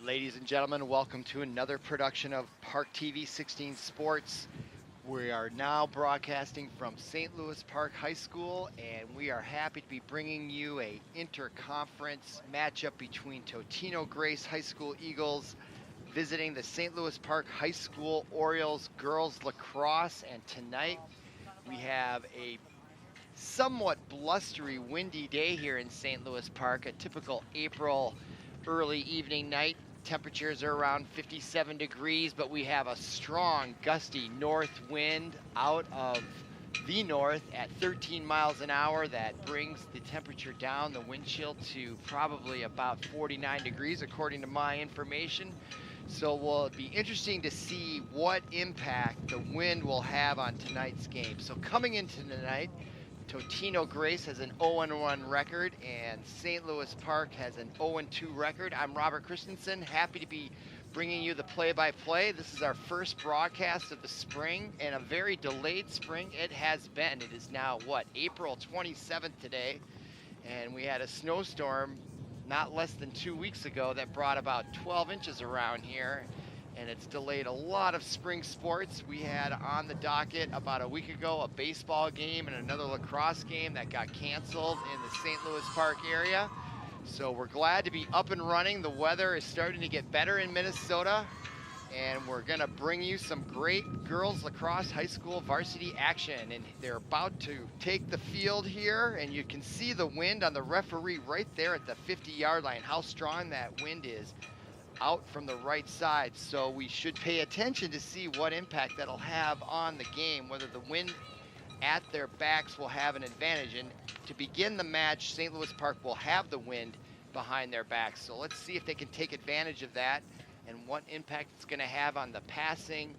Ladies and gentlemen, welcome to another production of ParkTV 16 Sports. We are now broadcasting from St. Louis Park High School, and we are happy to be bringing you a interconference matchup between Totino-Grace High School Eagles visiting the St. Louis Park High School Orioles girls lacrosse. And tonight we have a somewhat blustery, windy day here in St. Louis Park, a typical April early evening night. Temperatures are around 57 degrees, but we have a strong, gusty north wind out of the north at 13 miles an hour. That brings the temperature down, the wind chill, to probably about 49 degrees, according to my information. So will be interesting to see what impact the wind will have on tonight's game. So coming into tonight, Totino-Grace has an 0-1 record, and St. Louis Park has an 0-2 record. I'm Robert Christensen, happy to be bringing you the play-by-play. This is our first broadcast of the spring, and a very delayed spring it has been. It is now, April 27th today, and we had a snowstorm not less than 2 weeks ago that brought about 12 inches around here, and it's delayed a lot of spring sports. We had on the docket about a week ago a baseball game and another lacrosse game that got canceled in the St. Louis Park area. So we're glad to be up and running. The weather is starting to get better in Minnesota, and we're gonna bring you some great girls lacrosse high school varsity action. And they're about to take the field here, and you can see the wind on the referee right there at the 50-yard line, how strong that wind is out from the right side. So we should pay attention to see what impact that'll have on the game, whether the wind at their backs will have an advantage. And to begin the match, St. Louis Park will have the wind behind their backs. So let's see if they can take advantage of that and what impact it's going to have on the passing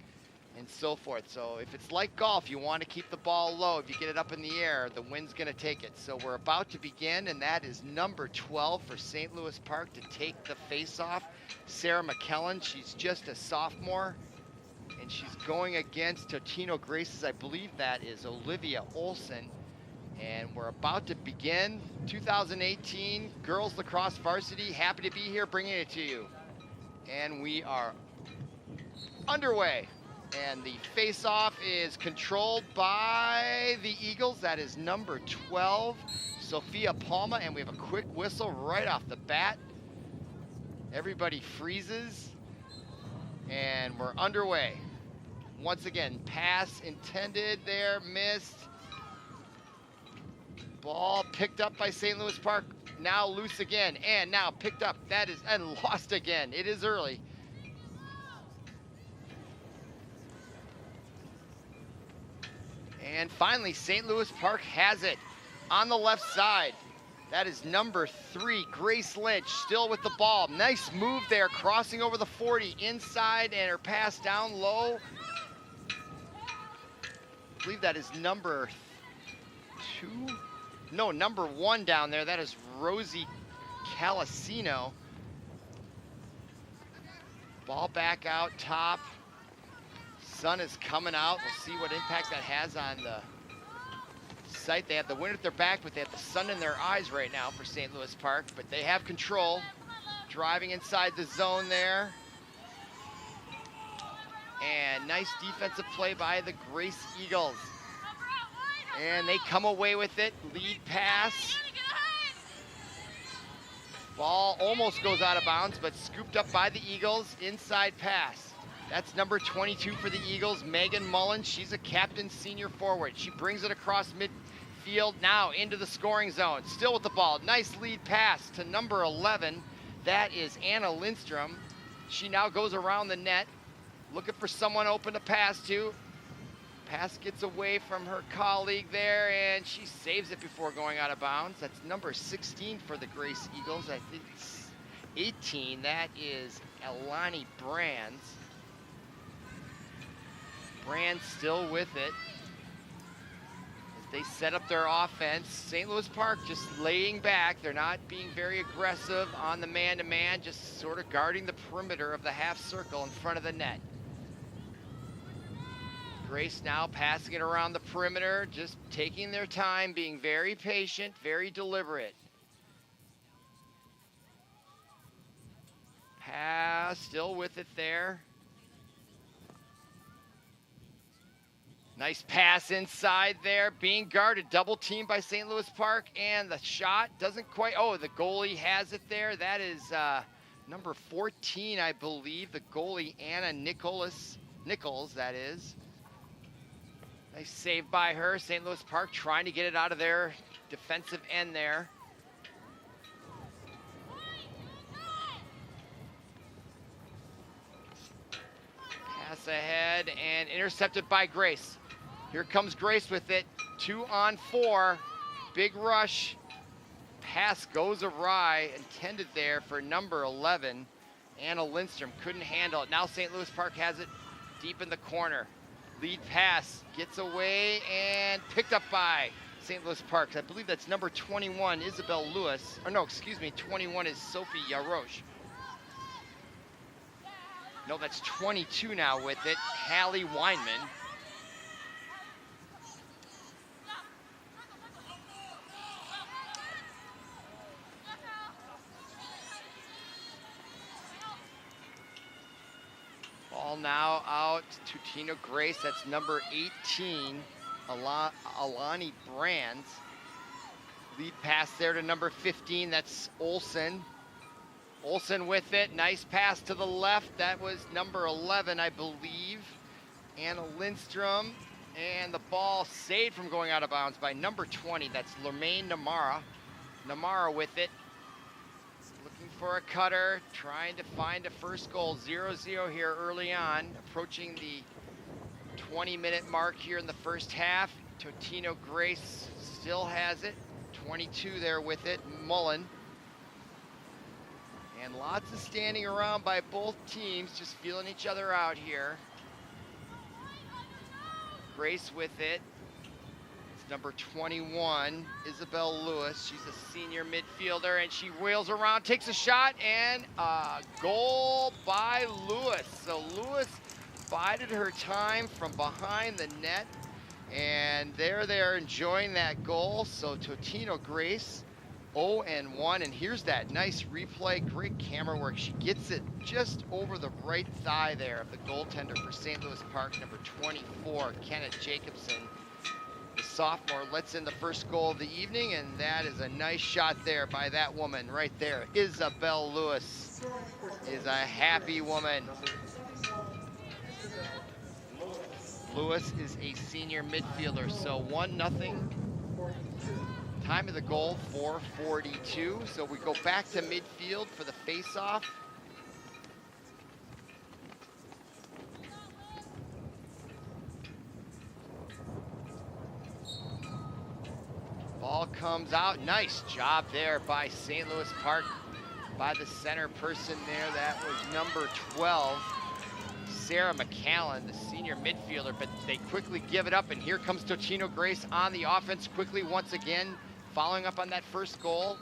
and so forth. So if it's like golf, you want to keep the ball low. If you get it up in the air, the wind's going to take it. So we're about to begin, and that is number 12 for St. Louis Park to take the face-off. Sarah McKellen, she's just a sophomore, and she's going against Totino-Grace's, I believe that is Olivia Olson. And we're about to begin 2018 Girls Lacrosse Varsity. Happy to be here bringing it to you. And we are underway. And the face-off is controlled by the Eagles. That is number 12, Sophia Palma, and we have a quick whistle right off the bat. Everybody freezes, and we're underway. Once again, pass intended there, missed. Ball picked up by St. Louis Park, now loose again, and now picked up. That is, and lost again. It is early. And finally, St. Louis Park has it on the left side. That is number 3, Grace Lynch, still with the ball. Nice move there, crossing over the 40 inside, and her pass down low. I believe that is number 2. No, number 1 down there. That is Rosie Calasino. Ball back out top. Sun is coming out. We'll see what impact that has on the site. They have the wind at their back, but they have the sun in their eyes right now for St. Louis Park. But they have control. Driving inside the zone there. And nice defensive play by the Grace Eagles. And they come away with it. Lead pass. Ball almost goes out of bounds, but scooped up by the Eagles. Inside pass. That's number 22 for the Eagles, Megan Mullins. She's a captain senior forward. She brings it across midfield now into the scoring zone. Still with the ball. Nice lead pass to number 11. That is Anna Lindstrom. She now goes around the net, looking for someone open to pass to. Pass gets away from her colleague there, and she saves it before going out of bounds. That's number 16 for the Grace Eagles. I think it's 18. That is Elani Brands. Brands still with it as they set up their offense. St. Louis Park just laying back. They're not being very aggressive on the man-to-man, just sort of guarding the perimeter of the half circle in front of the net. Grace now passing it around the perimeter, just taking their time, being very patient, very deliberate. Pass, still with it there. Nice pass inside there, being guarded, double teamed by St. Louis Park, and the shot doesn't quite, oh, the goalie has it there. That is number 14, I believe, the goalie, Anna Nichols, that is. Nice save by her. St. Louis Park trying to get it out of their defensive end there. Pass ahead and intercepted by Grace. Here comes Grace with it, 2-on-4, big rush. Pass goes awry, intended there for number 11. Anna Lindstrom couldn't handle it. Now St. Louis Park has it deep in the corner. Lead pass gets away and picked up by St. Louis Park. I believe that's number 21, Isabel Lewis. Or no, excuse me, 21 is Sophie Yaroche. No, that's 22 now with it, Hallie Weinman. Ball now out to Totino-Grace. That's number 18, Alani Brands. Lead pass there to number 15. That's Olsen. Olsen with it. Nice pass to the left. That was number 11, I believe. Anna Lindstrom. And the ball saved from going out of bounds by number 20. That's Lormaine Namara. Namara with it. Looking for a cutter, trying to find a first goal. 0-0 here early on, approaching the 20-minute mark here in the first half. Totino-Grace still has it. 22 there with it, Mullen. And lots of standing around by both teams, just feeling each other out here. Grace with it. Number 21, Isabel Lewis. She's a senior midfielder, and she wheels around, takes a shot, and a goal by Lewis. So Lewis bided her time from behind the net, and they're enjoying that goal. So Totino-Grace 0-1, and here's that nice replay, great camera work. She gets it just over the right thigh there of the goaltender for St. Louis Park, number 24, Kenneth Jacobson. The sophomore lets in the first goal of the evening, and that is a nice shot there by that woman right there. Isabel Lewis is a happy woman. Lewis is a senior midfielder, so 1-0. Time of the goal, 4:42. So we go back to midfield for the face-off. Ball comes out. Nice job there by St. Louis Park, by the center person there. That was number 12, Sarah McCallan, the senior midfielder, but they quickly give it up, and here comes Totino-Grace on the offense quickly once again, following up on that first goal.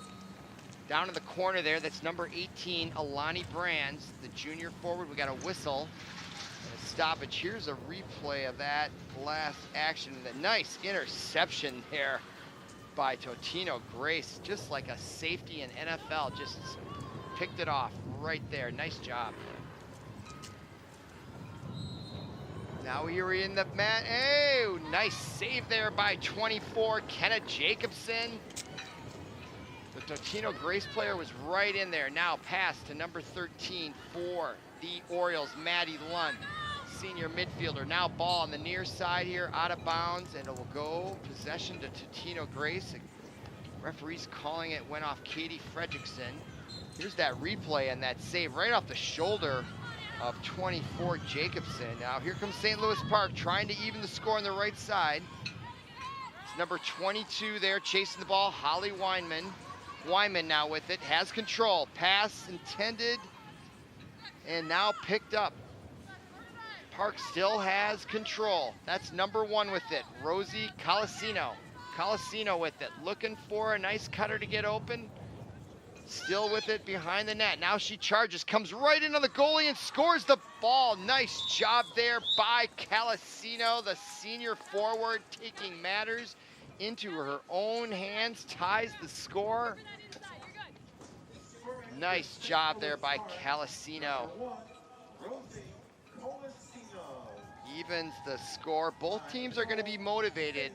Down in the corner there, that's number 18, Alani Brands, the junior forward. We got a whistle and a stoppage. Here's a replay of that last action. The nice interception there by Totino-Grace, just like a safety in NFL, just picked it off right there. Nice job. Now we're in the mat. Oh, nice save there by 24, Kenneth Jacobson. The Totino-Grace player was right in there. Now pass to number 13 for the Orioles, Maddie Lund, senior midfielder. Now ball on the near side here, out of bounds, and it will go possession to Totino-Grace. Referee's calling it, went off Katie Fredrickson. Here's that replay and that save right off the shoulder of 24 Jacobson. Now here comes St. Louis Park trying to even the score on the right side. It's number 22 there chasing the ball, Holly Weinman. Weinman now with it, has control. Pass intended and now picked up. Park still has control. That's number 1 with it, Rosie Colasino. Colasino with it, looking for a nice cutter to get open. Still with it behind the net. Now she charges, comes right into the goalie and scores the ball. Nice job there by Colasino, the senior forward, taking matters into her own hands, ties the score. Nice job there by Calacino. Evens the score. Both teams are going to be motivated.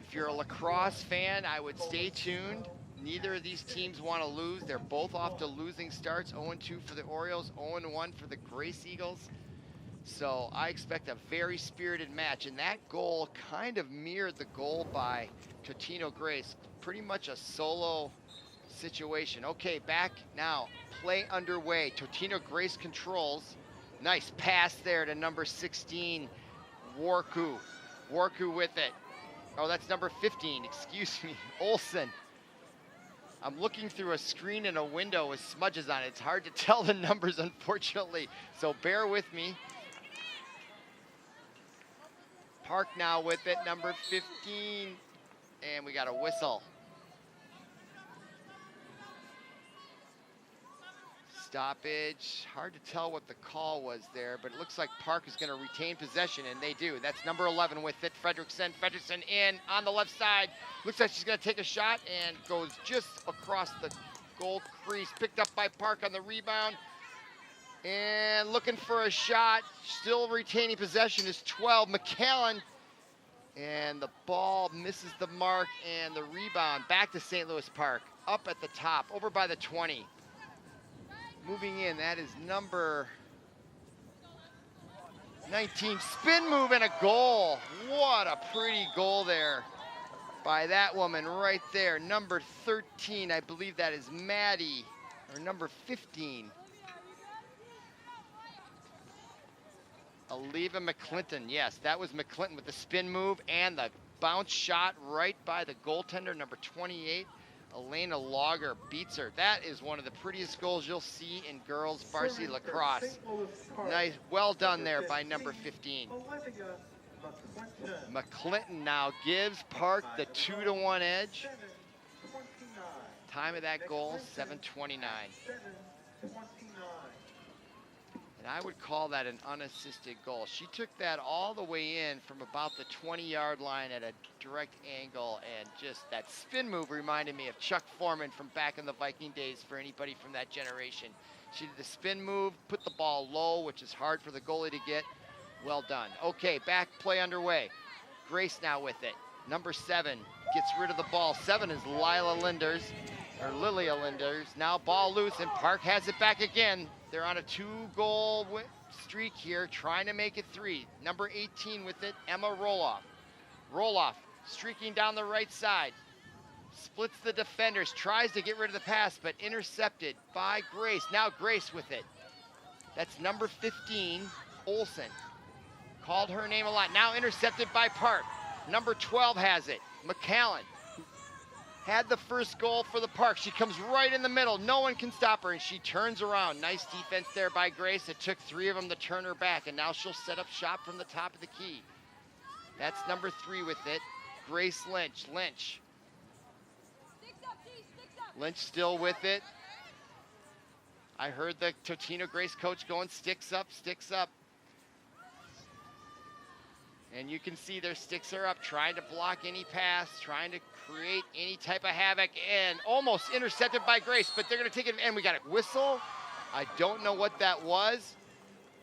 If you're a lacrosse fan, I would stay tuned. Neither of these teams want to lose. They're both off to losing starts. 0-2 for the Orioles, 0-1 for the Grace Eagles. So I expect a very spirited match. And that goal kind of mirrored the goal by Totino-Grace. Pretty much a solo situation. Okay, back now. Play underway. Totino-Grace controls. Nice pass there to number 16, Warku. Warku with it. Oh, that's number 15, excuse me, Olsen. I'm looking through a screen and a window with smudges on it. It's hard to tell the numbers, unfortunately, so bear with me. Park now with it, number 15, and we got a whistle. Stoppage. Hard to tell what the call was there, but it looks like Park is going to retain possession, and they do. That's number 11 with it, Fredrickson. Fredrickson in on the left side. Looks like she's going to take a shot and goes just across the goal crease. Picked up by Park on the rebound. And looking for a shot. Still retaining possession is 12, McAllen. And the ball misses the mark, and the rebound back to St. Louis Park. Up at the top, over by the 20. Moving in, that is number 19, spin move and a goal. What a pretty goal there by that woman right there. Number 13, I believe that is Maddie, or number 15. Aliva McClinton, yes, that was McClinton with the spin move and the bounce shot right by the goaltender, number 28. Elena Lager beats her. That is one of the prettiest goals you'll see in girls varsity lacrosse. Nice, well done there by number 15. McClinton now gives Park the 2-1 edge. Time of that goal, 7:29. And I would call that an unassisted goal. She took that all the way in from about the 20-yard line at a direct angle, and just that spin move reminded me of Chuck Foreman from back in the Viking days for anybody from that generation. She did the spin move, put the ball low, which is hard for the goalie to get. Well done. Okay, back play underway. Grace now with it. Number 7 gets rid of the ball. 7 is Lilia Linders. Now ball loose, and Park has it back again. They're on a 2-goal streak here, trying to make it 3. Number 18 with it, Emma Roloff. Roloff streaking down the right side. Splits the defenders, tries to get rid of the pass, but intercepted by Grace. Now Grace with it. That's number 15, Olsen. Called her name a lot. Now intercepted by Park. Number 12 has it, McAllen. Had the first goal for the Park. She comes right in the middle. No one can stop her, and she turns around. Nice defense there by Grace. It took 3 of them to turn her back, and now she'll set up shop from the top of the key. That's number 3 with it, Grace Lynch. Lynch still with it. I heard the Totino-Grace coach going, sticks up. And you can see their sticks are up, trying to block any pass, trying to create any type of havoc, and almost intercepted by Grace, but they're going to take it, and we got a whistle. I don't know what that was,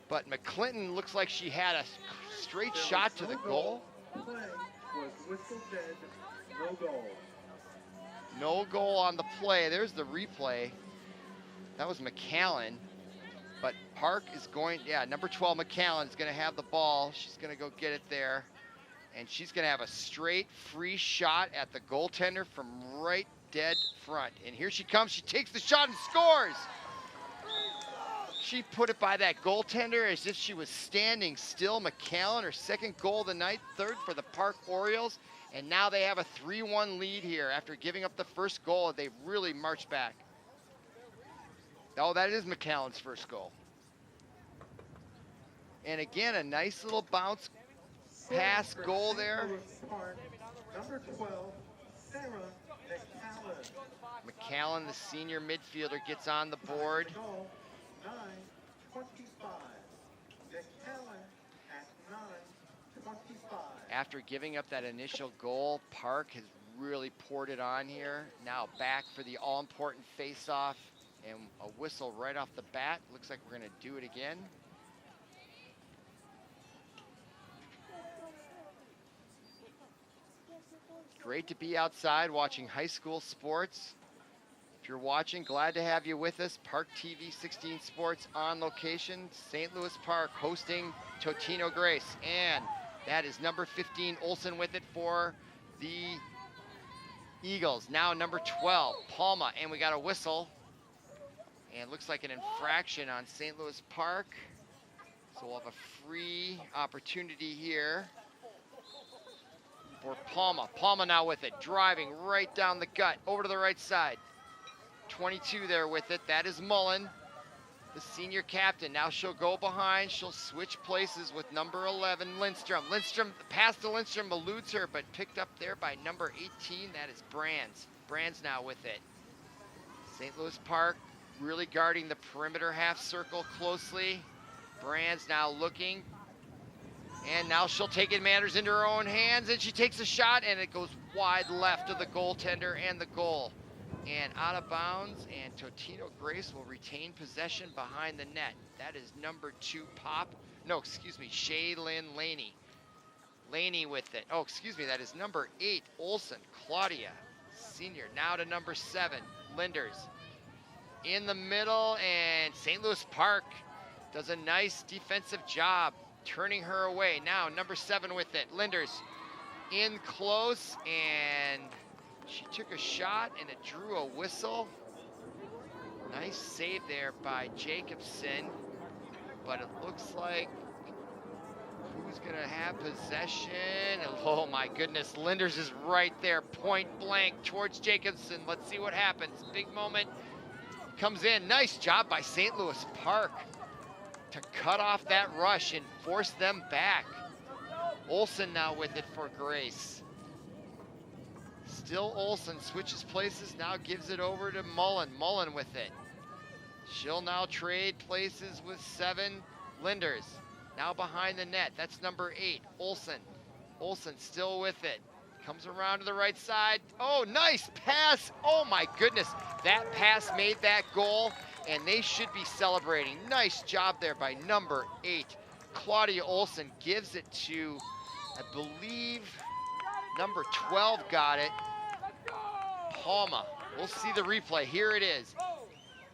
but McClinton looks like she had a straight shot to the goal. Play was whistle dead, no goal. No goal on the play. There's the replay. That was McAllen. But Park is going, number 12, McAllen, is going to have the ball. She's going to go get it there. And she's going to have a straight free shot at the goaltender from right dead front. And here she comes. She takes the shot and scores. She put it by that goaltender as if she was standing still. McAllen, her second goal of the night, 3rd for the Park Orioles. And now they have a 3-1 lead here after giving up the first goal. They've really marched back. Oh, that is McAllen's first goal. And again, a nice little bounce pass goal there. Number 12, Sarah McAllen. McAllen, the senior midfielder, gets on the board. 9:25. McAllen at 9:25. After giving up that initial goal, Park has really poured it on here. Now back for the all-important face-off. And a whistle right off the bat. Looks like we're gonna do it again. Great to be outside watching high school sports. If you're watching, glad to have you with us. ParkTV 16 Sports on location, St. Louis Park hosting Totino-Grace. And that is number 15, Olsen with it for the Eagles. Now number 12, Palma, and we got a whistle. And looks like an infraction on St. Louis Park. So we'll have a free opportunity here for Palma. Palma now with it, driving right down the gut, over to the right side. 22 there with it, that is Mullen, the senior captain. Now she'll go behind, she'll switch places with number 11, Lindstrom. Lindstrom, the pass to Lindstrom eludes her, but picked up there by number 18, that is Brands. Brands now with it. St. Louis Park really guarding the perimeter half circle closely. Brands now looking, and now she'll take matters into her own hands, and she takes a shot, and it goes wide left of the goaltender and the goal. And out of bounds, and Totino-Grace will retain possession behind the net. That is number 2, Shaylin Laney. Laney with it. Oh, excuse me, that is number 8, Olsen, Claudia, senior. Now to number 7, Linders. In the middle, and St. Louis Park does a nice defensive job turning her away. Now number 7 with it, Linders in close, and she took a shot and it drew a whistle. Nice save there by Jacobson, but it looks like who's gonna have possession? Oh my goodness, Linders is right there, point blank towards Jacobson. Let's see what happens. Big moment comes in. Nice job by St. Louis Park to cut off that rush and force them back. Olsen now with it for Grace. Still Olsen switches places, now gives it over to Mullen. Mullen with it. She'll now trade places with 7, Linders. Now behind the net, that's number 8, Olsen. Olsen still with it. Comes around to the right side. Oh, nice pass. Oh my goodness, that pass made that goal, and they should be celebrating. Nice job there by number 8. Claudia Olsen gives it to, I believe, number 12 got it. Palma. We'll see the replay. Here it is.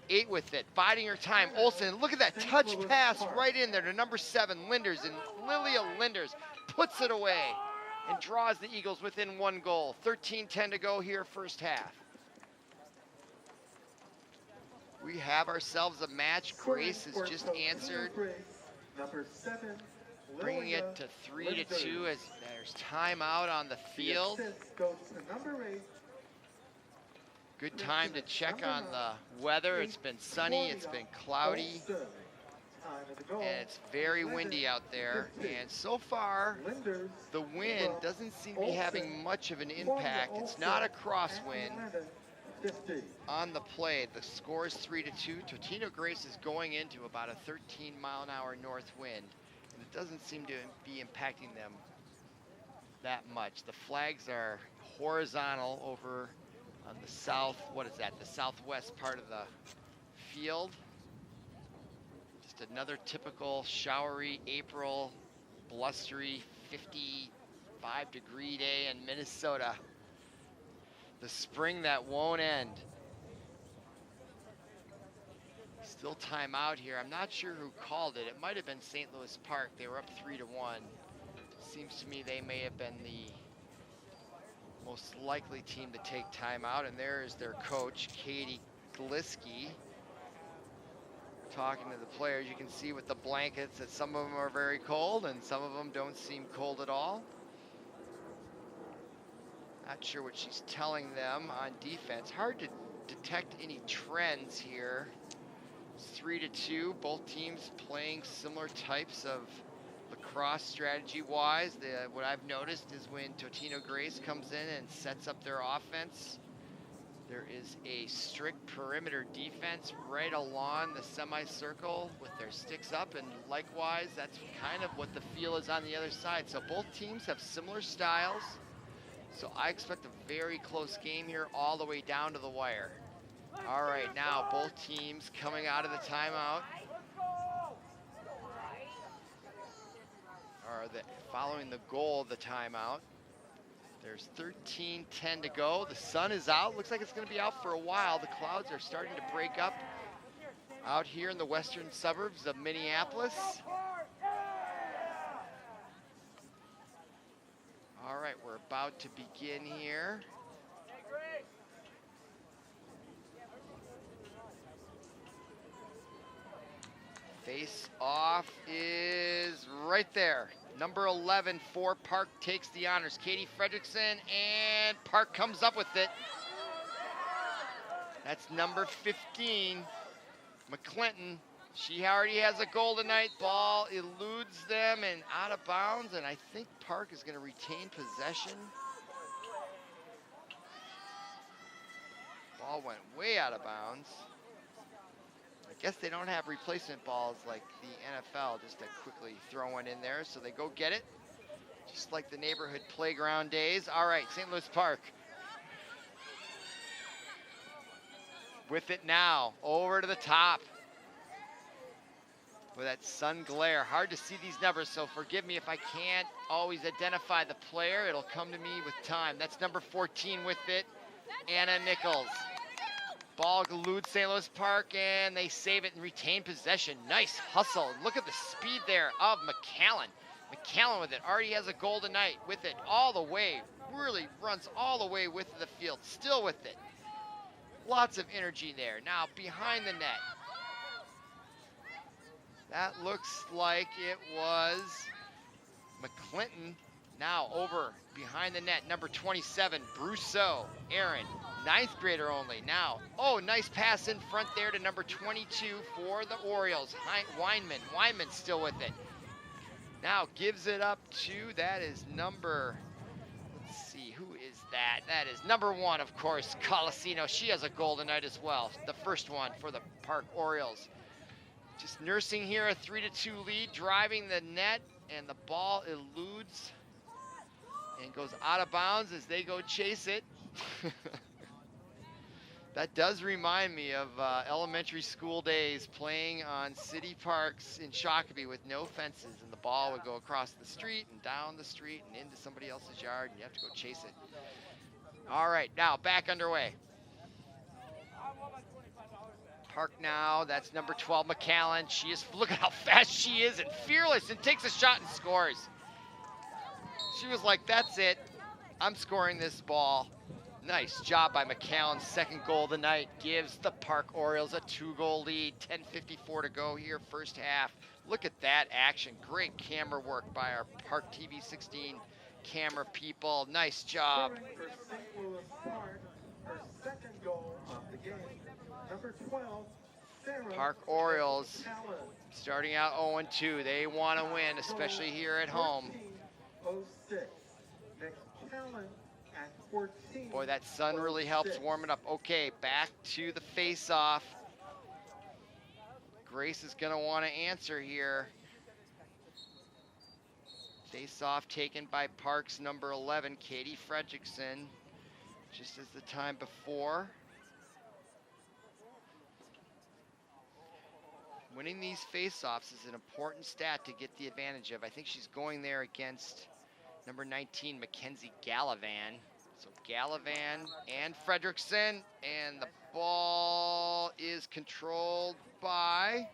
8 with it, biding her time. Olsen, look at that touch pass right in there to number 7, Linders, and Lilia Linders puts it away and draws the Eagles within 1 goal. 13-10 to go here, first half. We have ourselves a match. Grace has just answered, bringing it to 3-2 as there's timeout on the field. Good time to check on the weather. It's been sunny, it's been cloudy, and it's very windy out there. And so far, the wind doesn't seem to be having much of an impact. It's not a crosswind on the play. The score is 3-2. Totino-Grace is going into about a 13-mile-an-hour north wind, and it doesn't seem to be impacting them that much. The flags are horizontal over on the the southwest part of the field. Just another typical showery April, blustery 55-degree day in Minnesota. The spring that won't end. Still time out here. I'm not sure who called it. It might have been St. Louis Park. They were up 3-1. Seems to me they may have been the most likely team to take time out, and there is their coach, Katie Gliski, talking to the players. You can see with the blankets that some of them are very cold and some of them don't seem cold at all. Not sure what she's telling them on defense. Hard to detect any trends here. It's 3-2, both teams playing similar types of lacrosse strategy-wise. What I've noticed is when Totino-Grace comes in and sets up their offense, there is a strict perimeter defense right along the semicircle with their sticks up, and likewise, that's kind of what the feel is on the other side. So both teams have similar styles, so I expect a very close game here all the way down to the wire. All right, now both teams coming out of the timeout. Or following the goal of the timeout. There's 13:10 to go. The sun is out. Looks like it's going to be out for a while. The clouds are starting to break up out here in the western suburbs of Minneapolis. All right, we're about to begin here. Face off is right there. Number 11 for Park takes the honors. Katie Fredrickson, and Park comes up with it. That's number 15, McClinton. She already has a goal tonight. Ball eludes them and out of bounds, and I think Park is going to retain possession. Ball went way out of bounds. I guess they don't have replacement balls like the NFL just to quickly throw one in there, so they go get it, just like the neighborhood playground days. All right, St. Louis Park. With it now, over to the top. With that sun glare, hard to see these numbers, so forgive me if I can't always identify the player. It'll come to me with time. That's number 14 with it, Anna Nichols. Ball eludes St. Louis Park, and they save it and retain possession. Nice hustle. Look at the speed there of McAllen. McAllen with it, already has a goal tonight with it all the way. Really runs all the way with the field, still with it. Lots of energy there. Now behind the net. That looks like it was McClinton. Now over behind the net, number 27, Brousseau, Aaron, 9th grader only. Now, oh, nice pass in front there to number 22 for the Orioles, Weinman still with it. Now gives it up to, that is number, let's see, who is that? That is number 1, of course, Colasino. She has a goal tonight as well, the first one for the Park Orioles. Just nursing here a 3-2 lead, driving the net, and the ball eludes and goes out of bounds as they go chase it. That does remind me of elementary school days playing on city parks in Shakopee with no fences, and the ball would go across the street and down the street and into somebody else's yard, and you have to go chase it. All right, now back underway. Park now, that's number 12, McAllen. Look at how fast she is and fearless, and takes a shot and scores. She was like, that's it, I'm scoring this ball. Nice job by McAllen. Second goal of the night gives the Park Orioles a 2-goal lead. 10:54 to go here, first half. Look at that action. Great camera work by our ParkTV 16 camera people. Nice job. For St. Louis Park, her second goal of the game. Number 12, Sarah Park Orioles Allen. starting out 0-2. They want to win, especially here at home. 14:06. McAllen at 14. Boy, that sun really helps warm it up. Okay, back to the face-off. Grace is going to want to answer here. Face-off taken by Park's number 11, Katie Fredrickson, just as the time before. Winning these face-offs is an important stat to get the advantage of. I think she's going there against number 19, Mackenzie Gallivan. So Gallivan and Fredrickson, and the ball is controlled by,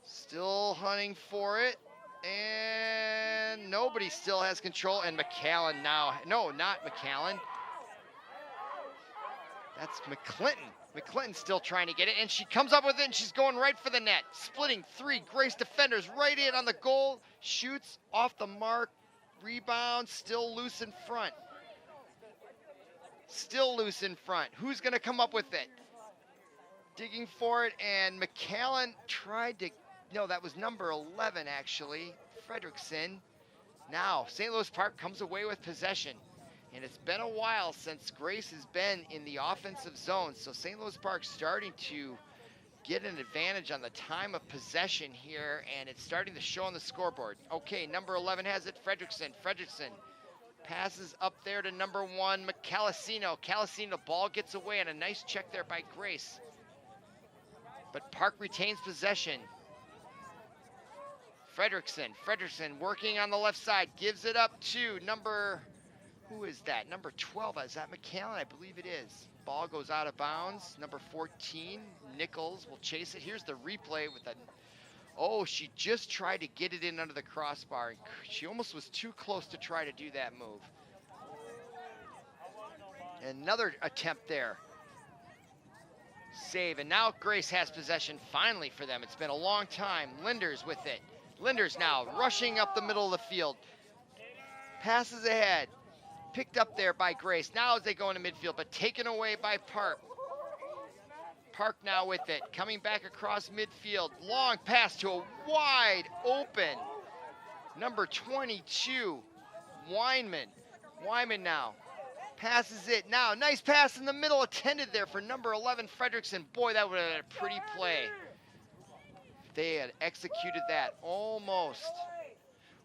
still hunting for it, and nobody still has control, and McAllen now, no, not McAllen. That's McClinton. McClinton still trying to get it, and she comes up with it, and she's going right for the net. Splitting 3 Grace defenders right in on the goal, shoots off the mark, rebound, still loose in front. Still loose in front. Who's going to come up with it? Digging for it, and McAllen tried to, no, that was number 11 actually, Fredrickson. Now, St. Louis Park comes away with possession. And it's been a while since Grace has been in the offensive zone. So St. Louis Park starting to get an advantage on the time of possession here, and it's starting to show on the scoreboard. Okay, number 11 has it, Fredrickson. Fredrickson Passes up there to number 1, Calasino. Calasino, ball gets away, and a nice check there by Grace. But Park retains possession. Fredrickson working on the left side, gives it up to number, who is that? Number 12, is that McCallan? I believe it is. Ball goes out of bounds. Number 14, Nichols will chase it. Here's the replay with a, oh, she just tried to get it in under the crossbar. And she almost was too close to try to do that move. Another attempt there. Save, and now Grace has possession finally for them. It's been a long time. Linders with it. Linders now rushing up the middle of the field. Passes ahead. Picked up there by Grace. Now as they go into midfield, but taken away by Park. Park now with it. Coming back across midfield. Long pass to a wide open number 22, Weinman. Weinman now passes it now. Nice pass in the middle, attended there for number 11, Fredrickson. Boy, that would have been a pretty play. They had executed that almost.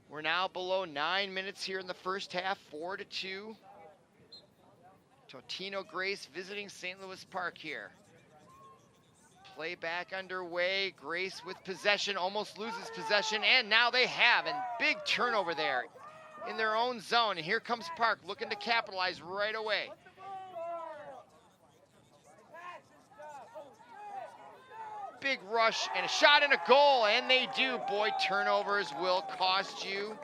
We're now below 9 minutes here in the first half, 4-2. Totino-Grace visiting St. Louis Park here. Play back underway. Grace with possession, almost loses possession, and now they have, and big turnover there in their own zone. And here comes Park looking to capitalize right away. Big rush and a shot and a goal, and they do. Boy, turnovers will cost you.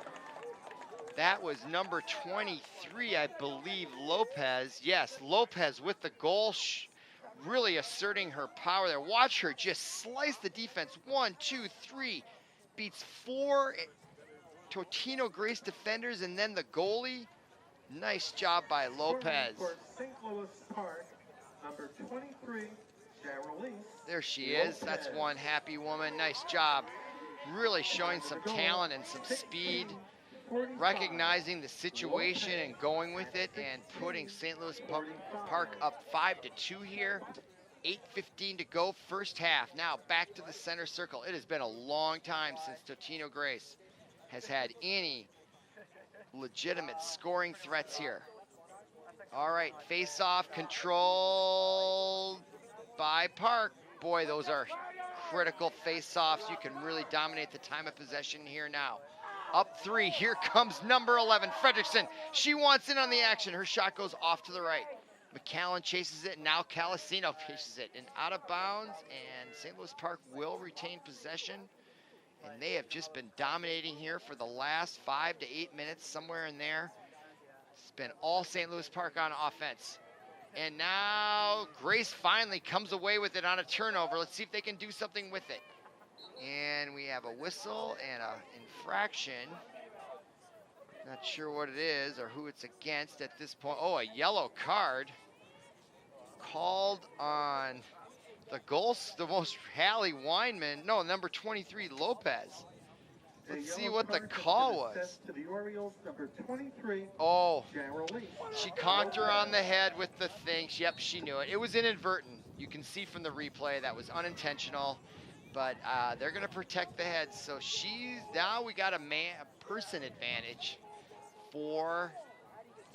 That was number 23, I believe, Lopez. Yes, Lopez with the goal, really asserting her power there. Watch her just slice the defense. 1, 2, 3, beats 4 Totino-Grace defenders, and then the goalie. Nice job by Lopez. For St. Louis Park, number 23, Cheryl. There she is. That's one happy woman. Nice job. Really showing some talent and some speed, recognizing the situation and going with it, and putting St. Louis Park up 5-2 here. 8:15 to go, first half. Now back to the center circle. It has been a long time since Totino-Grace has had any legitimate scoring threats here. All right, face-off controlled by Park. Boy, those are critical face-offs. You can really dominate the time of possession here now. Up 3, here comes number 11, Fredrickson. She wants in on the action. Her shot goes off to the right. McCallan chases it, and now Calasino chases it. And out of bounds, and St. Louis Park will retain possession. And they have just been dominating here for the last 5 to 8 minutes, somewhere in there. It's been all St. Louis Park on offense. And now Grace finally comes away with it on a turnover. Let's see if they can do something with it. And we have a whistle and an infraction. Not sure what it is or who it's against at this point. Oh, a yellow card called on the most Hallie Weinman. No, number 23, Lopez. Let's see what the call was. To the Orioles, number 23, oh, Cheryl. she conked her on the head with the thing. Yep, she knew it. It was inadvertent. You can see from the replay that was unintentional, but they're going to protect the head. So now we got a person advantage for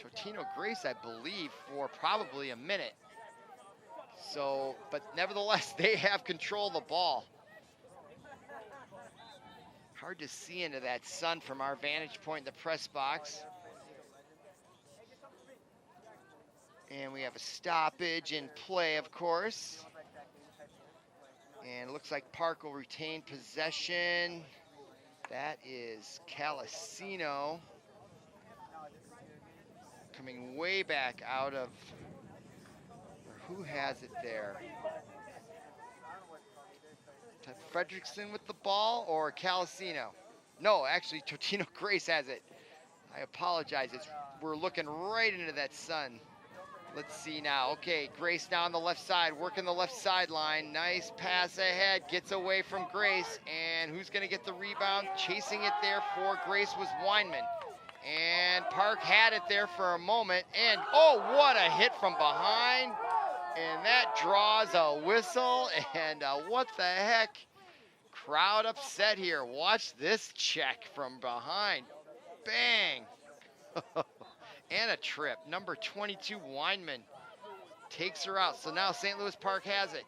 Totino-Grace, I believe, for probably a minute. So, but nevertheless, they have control of the ball. Hard to see into that sun from our vantage point in the press box. And we have a stoppage in play, of course. And it looks like Park will retain possession. That is Calasino coming way back out of, or who has it there? Fredrickson with the ball or Calasino? No, actually Totino-Grace has it. I apologize. We're looking right into that sun. Let's see now. Okay, Grace now on the left side, working the left sideline. Nice pass ahead, gets away from Grace, and who's going to get the rebound? Chasing it there for Grace was Weinman. And Park had it there for a moment, and oh, what a hit from behind. And that draws a whistle, and what the heck? Crowd upset here. Watch this check from behind. Bang. and a trip. Number 22, Weinman, takes her out. So now St. Louis Park has it.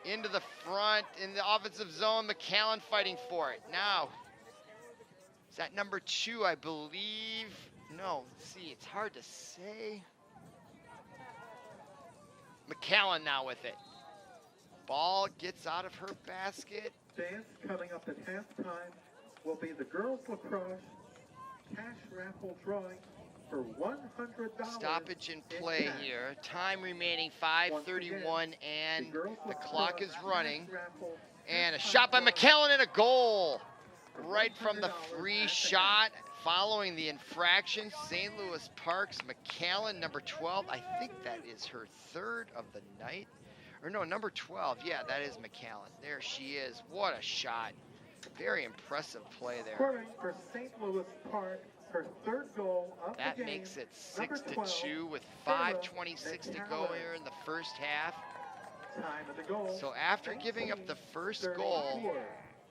Into the front, in the offensive zone, McAllen fighting for it. Now, is that number 2, I believe? No, see, it's hard to say. McAllen now with it. Ball gets out of her basket. Dance coming up at halftime will be the girls lacrosse cash raffle drawing for $100. Stoppage in play cash. here. Time remaining 5:31, and the clock is running. And a shot by McAllen and a goal. Right from the free shot. Following the infraction, St. Louis Park's McAllen, number 12. I think that is her 3rd of the night. Or no, number 12. Yeah, that is McAllen. There she is. What a shot. Very impressive play there. Scoring for St. Louis Park, her 3rd goal of That the game. makes it Number 6-2 with Sarah 5:26 to go McAllen. here in the first half. Time of the goal. So after giving up the first goal, 1934.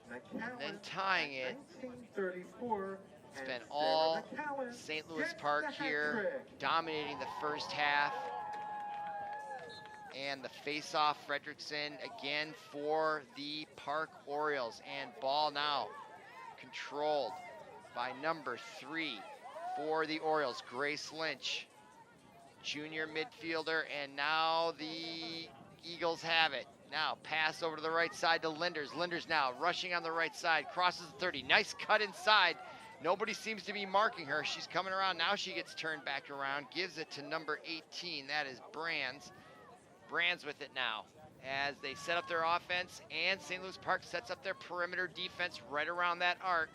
and McAllen then tying it, 1934. it's been all St. Louis Park here, dominating the first half. And the face-off, Fredrickson again for the Park Orioles. And ball now controlled by number 3 for the Orioles, Grace Lynch, junior midfielder. And now the Eagles have it. Now pass over to the right side to Linders. Linders now rushing on the right side, crosses the 30. Nice cut inside. Nobody seems to be marking her. She's coming around. Now she gets turned back around, gives it to number 18. That is Brands. Brands with it now as they set up their offense, and St. Louis Park sets up their perimeter defense right around that arc.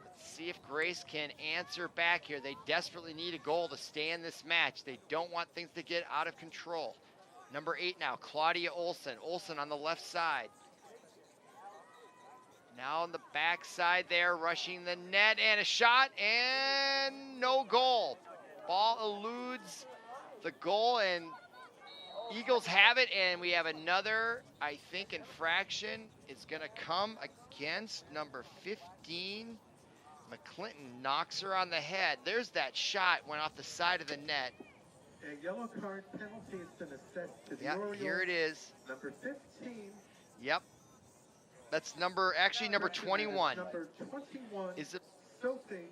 Let's see if Grace can answer back here. They desperately need a goal to stay in this match. They don't want things to get out of control. Number 8 now, Claudia Olson. Olson on the left side. Now on the back side there, rushing the net, and a shot, and no goal. Ball eludes the goal, and Eagles have it, and we have another, I think, infraction is going to come against number 15. McClinton knocks her on the head. There's that shot, went off the side of the net. A yellow card penalty has been assessed to the Yep, Orioles. here it is. Number 15. Yep. That's number 21. Number 21. Is it? Sophie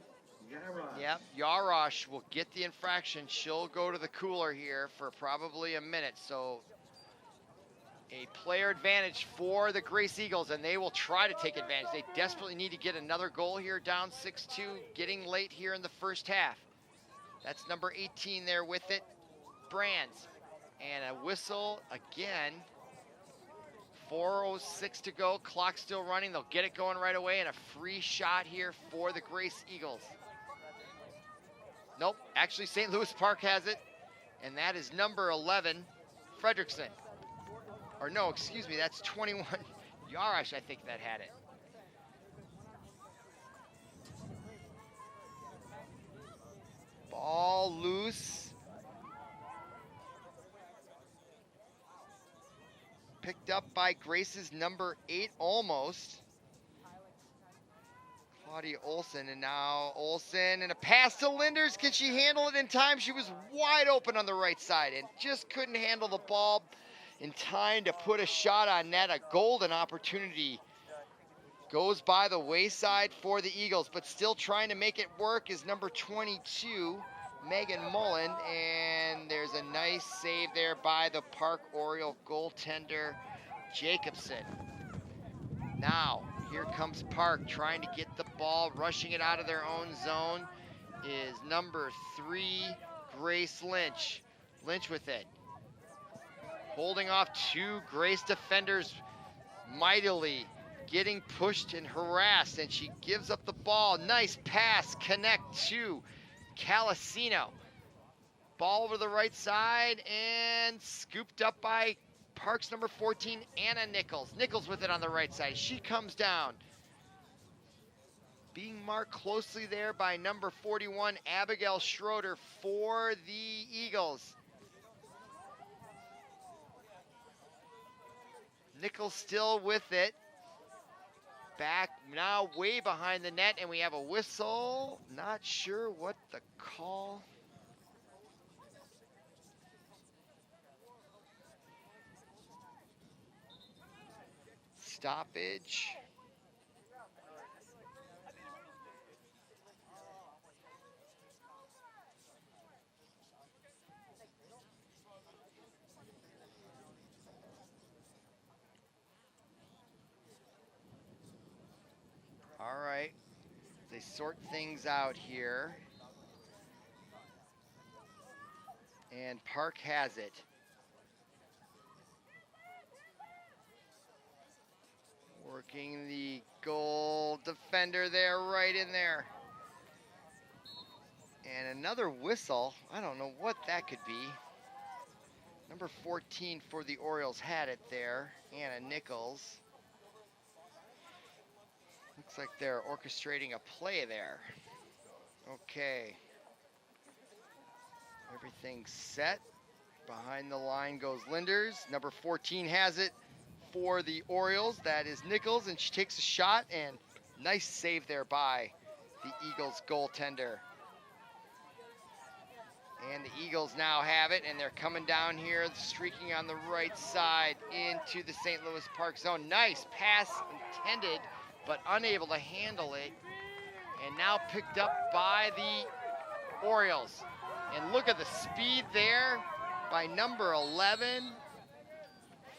Yarash. Yep, Yarash will get the infraction. She'll go to the cooler here for probably a minute. So a player advantage for the Grace Eagles, and they will try to take advantage. They desperately need to get another goal here, down 6-2, getting late here in the first half. That's number 18 there with it, Brands. And a whistle again. 4:06 to go, clock still running. They'll get it going right away, and a free shot here for the Grace Eagles. Nope, actually St. Louis Park has it, and that is number 11, Fredrickson. Or no, excuse me, that's 21, Yarash, I think that had it. Ball loose. Picked up by Grace's number 8 almost. Claudia Olson, and now Olson, and a pass to Linders. Can she handle it in time? She was wide open on the right side and just couldn't handle the ball in time to put a shot on net. A golden opportunity goes by the wayside for the Eagles, but still trying to make it work is number 22, Megan Mullen, and there's a nice save there by the Park Oriole goaltender, Jacobson. Now, here comes Park trying to get the ball, rushing it out of their own zone is number 3, Grace Lynch. Lynch with it. Holding off 2 Grace defenders mightily, getting pushed and harassed, and she gives up the ball. Nice pass, connect to Calasino. Ball over the right side and scooped up by Park's number 14, Anna Nichols. Nichols with it on the right side. She comes down. Being marked closely there by number 41, Abigail Schroeder for the Eagles. Nichols still with it. back now way behind the net, and we have a whistle. Not sure what the call. Stoppage. All right, they sort things out here. And Park has it. Working the goal defender there, right in there. And another whistle. I don't know what that could be. Number 14 for the Orioles had it there, Anna Nichols. Looks like they're orchestrating a play there. Okay. Everything's set. Behind the line goes Linders. Number 14 has it for the Orioles. That is Nichols, and she takes a shot, and nice save there by the Eagles goaltender. And the Eagles now have it, and they're coming down here, streaking on the right side into the St. Louis Park zone. Nice pass intended, but unable to handle it. And now picked up by the Orioles. And look at the speed there by number 11,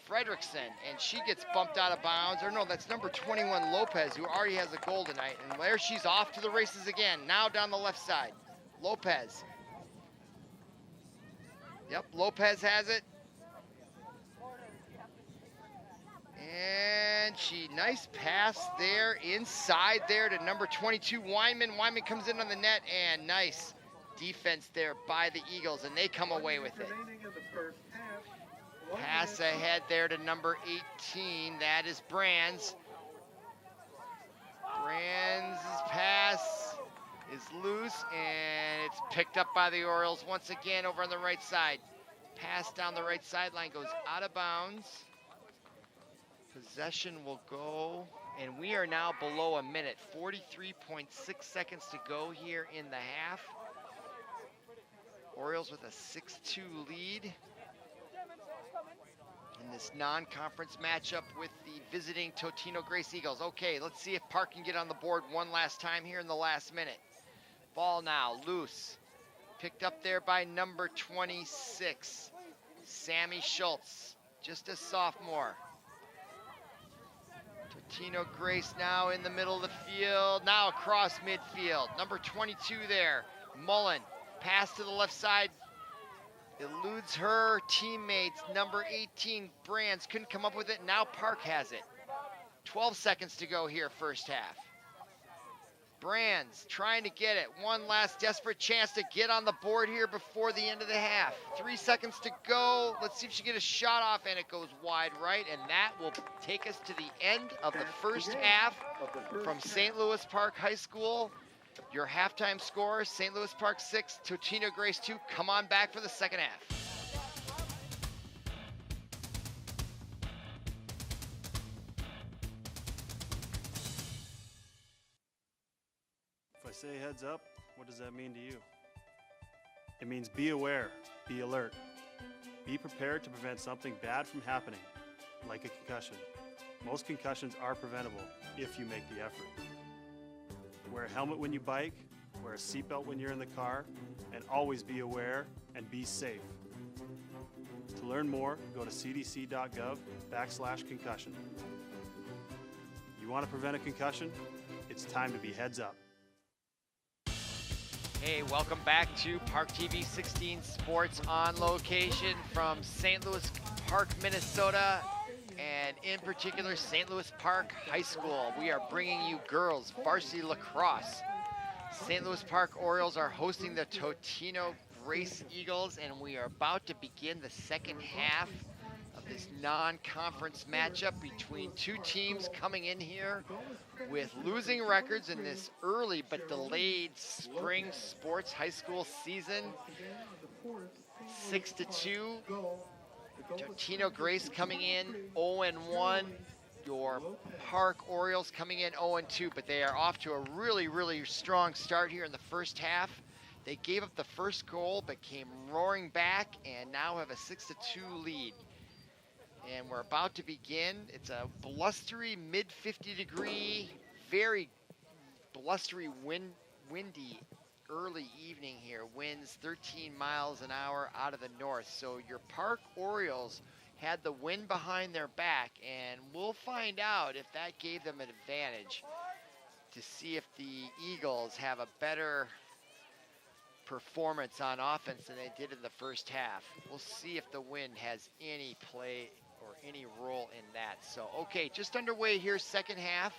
Fredrickson. And she gets bumped out of bounds. Or no, that's number 21, Lopez, who already has a goal tonight. And there she's off to the races again, now down the left side. Lopez. Yep, Lopez has it. And nice pass there, inside there to number 22, Weinman. Weinman comes in on the net, and nice defense there by the Eagles, and they come away with it. Pass ahead there to number 18, that is Brands. Brands' pass is loose, and it's picked up by the Orioles once again over on the right side. Pass down the right sideline goes out of bounds. Possession will go, and we are now below a minute. 43.6 seconds to go here in the half. Orioles with a 6-2 lead in this non-conference matchup with the visiting Totino-Grace Eagles. Okay, let's see if Park can get on the board one last time here in the last minute. Ball now loose, picked up there by number 26, Sammy Schultz, just a sophomore. Totino-Grace now in the middle of the field, now across midfield. Number 22 there, Mullen, pass to the left side, eludes her teammates. Number 18, Brands, couldn't come up with it. Now Park has it. 12 seconds to go here, first half. Brands trying to get it. One last desperate chance to get on the board here before the end of the half. 3 seconds to go. Let's see if she can get a shot off, and it goes wide right, and that will take us to the end of the first half from St. Louis Park High School. Your halftime score, St. Louis Park 6, Totino-Grace 2. Come on back for the second half. If I say heads up, what does that mean to you? It means be aware, be alert. Be prepared to prevent something bad from happening, like a concussion. Most concussions are preventable if you make the effort. Wear a helmet when you bike, wear a seatbelt when you're in the car, and always be aware and be safe. To learn more, go to cdc.gov/concussion. You want to prevent a concussion? It's time to be heads up. Hey, welcome back to ParkTV 16 Sports on location from St. Louis Park, Minnesota, and in particular St. Louis Park High School. We are bringing you girls varsity lacrosse. St. Louis Park Orioles are hosting the Totino-Grace Eagles, and we are about to begin the second half of this non-conference matchup between two teams coming in here with losing records in this early but delayed spring sports high school season. 6-2. Totino-Grace coming in 0-1. your Park Orioles coming in 0-2, but they are off to a really, really strong start here in the first half. They gave up the first goal, but came roaring back and now have a 6-2 lead. And we're about to begin. It's a blustery mid 50-degree, very blustery, windy early evening here. Winds 13 miles an hour out of the north. So your Park Orioles had the wind behind their back, and we'll find out if that gave them an advantage to see if the Eagles have a better performance on offense than they did in the first half. We'll see if the wind has any play or any role in that. So, okay, just underway here, second half.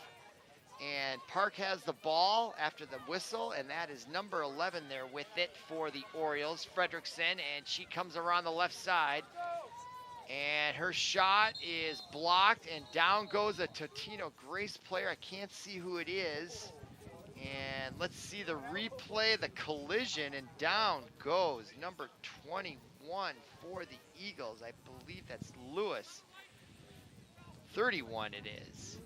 And Park has the ball after the whistle, and that is number 11 there with it for the Orioles, Fredrickson, and she comes around the left side. And her shot is blocked, and down goes a Totino-Grace player. I can't see who it is. And let's see the replay of the collision, and down goes number 21 for the Eagles. I believe that's Lewis. 31 it is.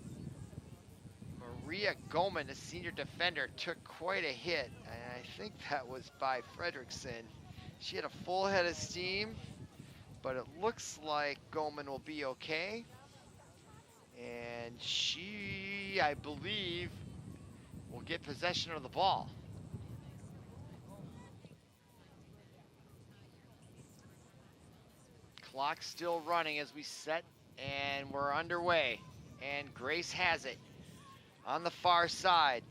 Maria Goman, the senior defender, took quite a hit, and I think that was by Fredrickson. She had a full head of steam, but it looks like Goman will be okay. And she, I believe, will get possession of the ball. Clock still running as we set, and we're underway. And Grace has it on the far side.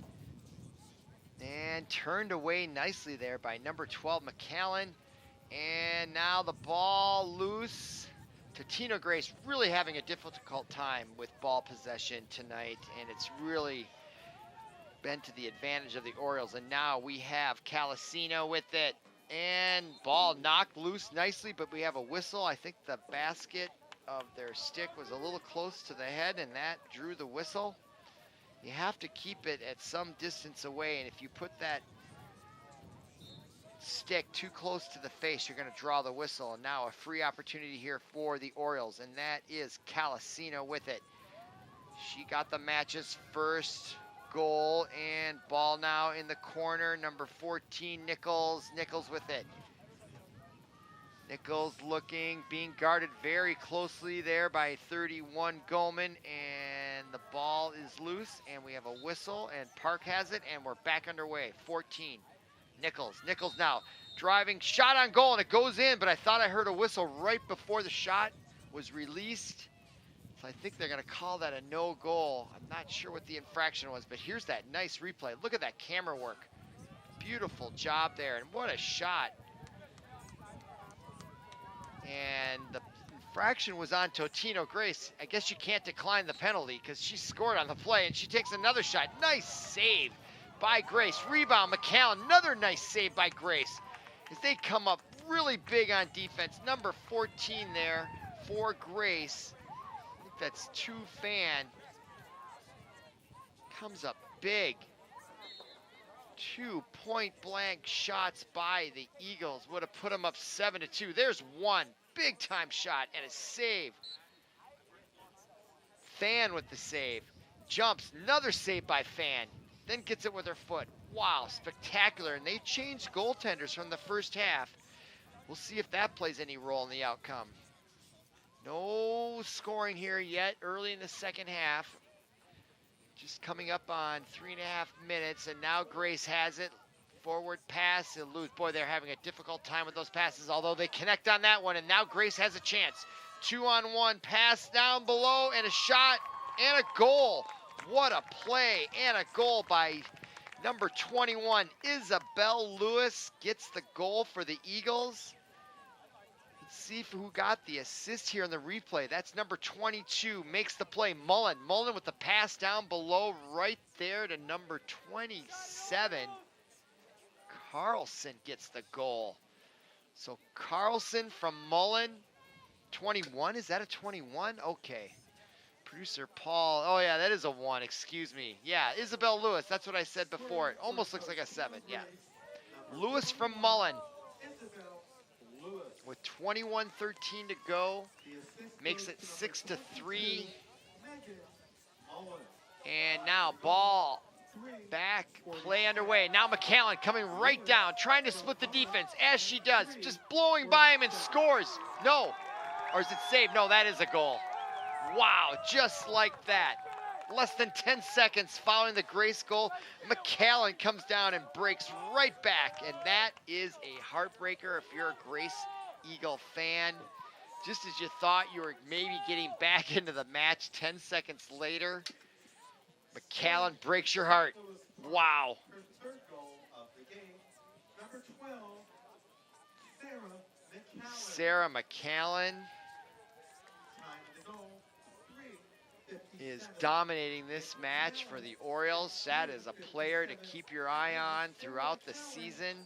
And turned away nicely there by number 12, McAllen. And now the ball loose. Totino-Grace really having a difficult time with ball possession tonight, and it's really been to the advantage of the Orioles. And now we have Calasino with it, and ball knocked loose nicely, but we have a whistle. I think the basket of their stick was a little close to the head, and that drew the whistle. You have to keep it at some distance away, and if you put that stick too close to the face, you're going to draw the whistle. And now a free opportunity here for the Orioles, and that is Calasino with it. She got the match's first goal, and ball now in the corner. Number 14, Nichols. Nichols with it. Nichols looking, being guarded very closely there by 31, Goman, and the ball is loose, and we have a whistle, and Park has it, and we're back underway. 14, Nichols. Nichols now driving, shot on goal, and it goes in, but I thought I heard a whistle right before the shot was released. So I think they're going to call that a no goal. I'm not sure what the infraction was, but here's that nice replay. Look at that camera work. Beautiful job there, and what a shot. And the infraction was on Totino-Grace. I guess you can't decline the penalty because she scored on the play, and she takes another shot. Nice save by Grace. Rebound, McAllen. Another nice save by Grace as they come up really big on defense. Number 14 there for Grace. I think that's 2 Fan. Comes up big. 2 point-blank shots by the Eagles would have put them up 7-2. There's one big-time shot and a save. Fan with the save. Jumps, another save by Fan. Then gets it with her foot. Wow, spectacular. And they changed goaltenders from the first half. We'll see if that plays any role in the outcome. No scoring here yet early in the second half. Just coming up on 3.5 minutes, and now Grace has it. Forward pass, and lose. Boy, they're having a difficult time with those passes, although they connect on that one, and now Grace has a chance. 2-on-1 pass down below, and a shot, and a goal. What a play, and a goal by number 21. Isabel Lewis gets the goal for the Eagles. Let's see who got the assist here in the replay. That's number 22, makes the play. Mullen with the pass down below right there to number 27. Carlson gets the goal. So Carlson from Mullen, 21, is that a 21? Okay. Producer Paul, oh yeah, that is a 1, excuse me. Yeah, Isabel Lewis, that's what I said before. It almost looks like a 7, yeah. Lewis from Mullen. With 21:13 to go, makes it 6-3. And now ball back, play underway. Now McAllen coming right down, trying to split the defense, as she does, just blowing by him and scores. No, or is it saved? No, that is a goal. Wow, just like that. Less than 10 seconds following the Grace goal, McAllen comes down and breaks right back, and that is a heartbreaker if you're a Grace Eagle fan. Just as you thought you were maybe getting back into the match, 10 seconds later, McAllen breaks your heart. Wow. Her third goal of the game, number 12, Sarah McAllen. Sarah McAllen Time of the goal, 3:57. is dominating this match for the Orioles. That is a player to keep your eye on throughout the season.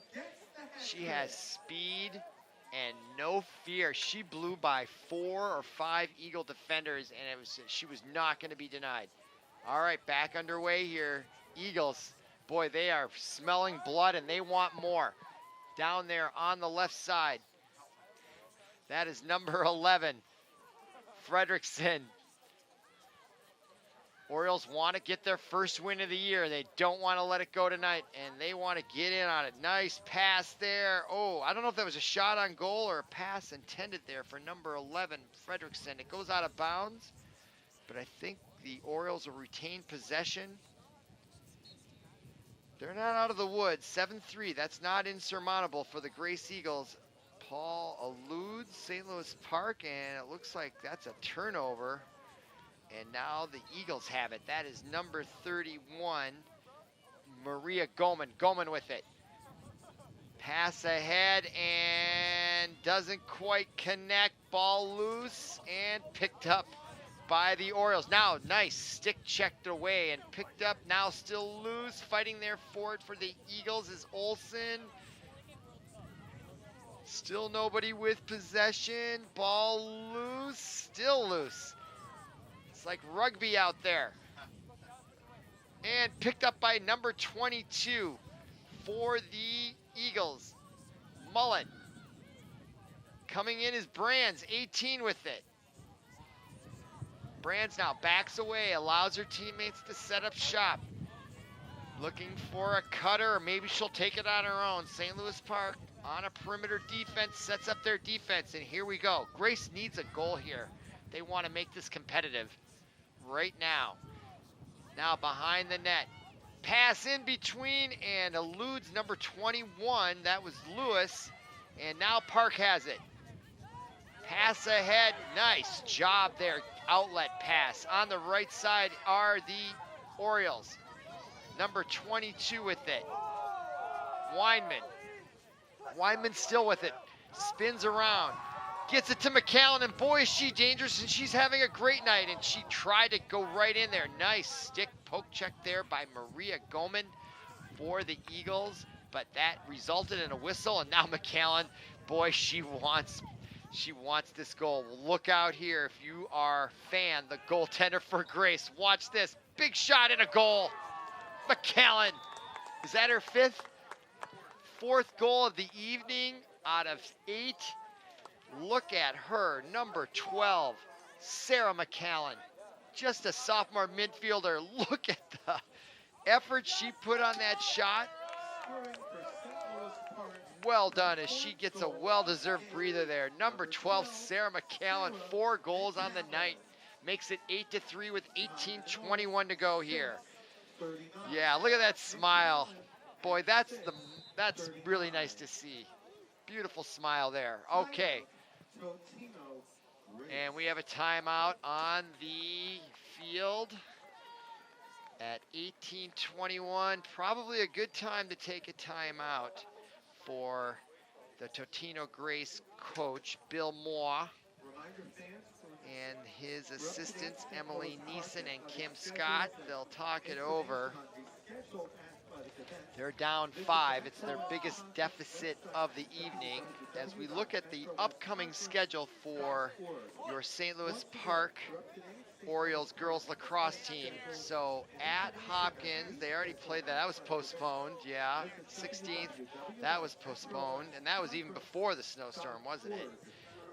She has speed and no fear. She blew by 4 or 5 Eagle defenders, and she was not going to be denied. All right, back underway here. Eagles, boy, they are smelling blood and they want more. Down there on the left side, that is number 11, Fredrickson. Orioles want to get their first win of the year. They don't want to let it go tonight, and they want to get in on it. Nice pass there. Oh, I don't know if that was a shot on goal or a pass intended there for number 11, Fredrickson. It goes out of bounds, but I think the Orioles will retain possession. They're not out of the woods. 7-3, that's not insurmountable for the Grace Eagles. Paul eludes St. Louis Park, and it looks like that's a turnover. And now the Eagles have it. That is number 31, Maria Goman. Goman with it. Pass ahead and doesn't quite connect. Ball loose and picked up by the Orioles. Now, nice stick checked away and picked up. Now still loose. Fighting there for it for the Eagles is Olsen. Still nobody with possession. Ball loose. Still loose. It's like rugby out there. And picked up by number 22 for the Eagles. Mullen. Coming in is Brands, 18 with it. Brands now backs away, allows her teammates to set up shop. Looking for a cutter, or maybe she'll take it on her own. St. Louis Park on a perimeter defense, sets up their defense, and here we go. Grace needs a goal here. They want to make this competitive right now. Now behind the net. Pass in between and eludes number 21. That was Lewis. And now Park has it. Pass ahead. Nice job there. Outlet pass. On the right side are the Orioles. Number 22 with it. Weinman. Weinman still with it. Spins around. Gets it to McAllen, and boy, is she dangerous, and she's having a great night, and she tried to go right in there. Nice stick poke check there by Maria Goman for the Eagles, but that resulted in a whistle, and now McAllen, boy, she wants this goal. Look out here if you are a fan, the goaltender for Grace. Watch this, big shot and a goal. McAllen, is that her fourth goal of the evening out of 8? Look at her, number 12, Sarah McAllen. Just a sophomore midfielder. Look at the effort she put on that shot. Well done as she gets a well-deserved breather there. Number 12, Sarah McAllen, 4 goals on the night. Makes it 8-3 with 18:21 to go here. Yeah, look at that smile. Boy, that's really nice to see. Beautiful smile there. Okay. And we have a timeout on the field at 18:21. Probably a good time to take a timeout for the Totino-Grace coach, Bill Moore, and his assistants, Emily Neeson and Kim Scott. They'll talk it over. They're down 5. It's their biggest deficit of the evening. As we look at the upcoming schedule for your St. Louis Park Orioles girls lacrosse team. So at Hopkins, they already played that. That was postponed, yeah. 16th, that was postponed. And that was even before the snowstorm, wasn't it?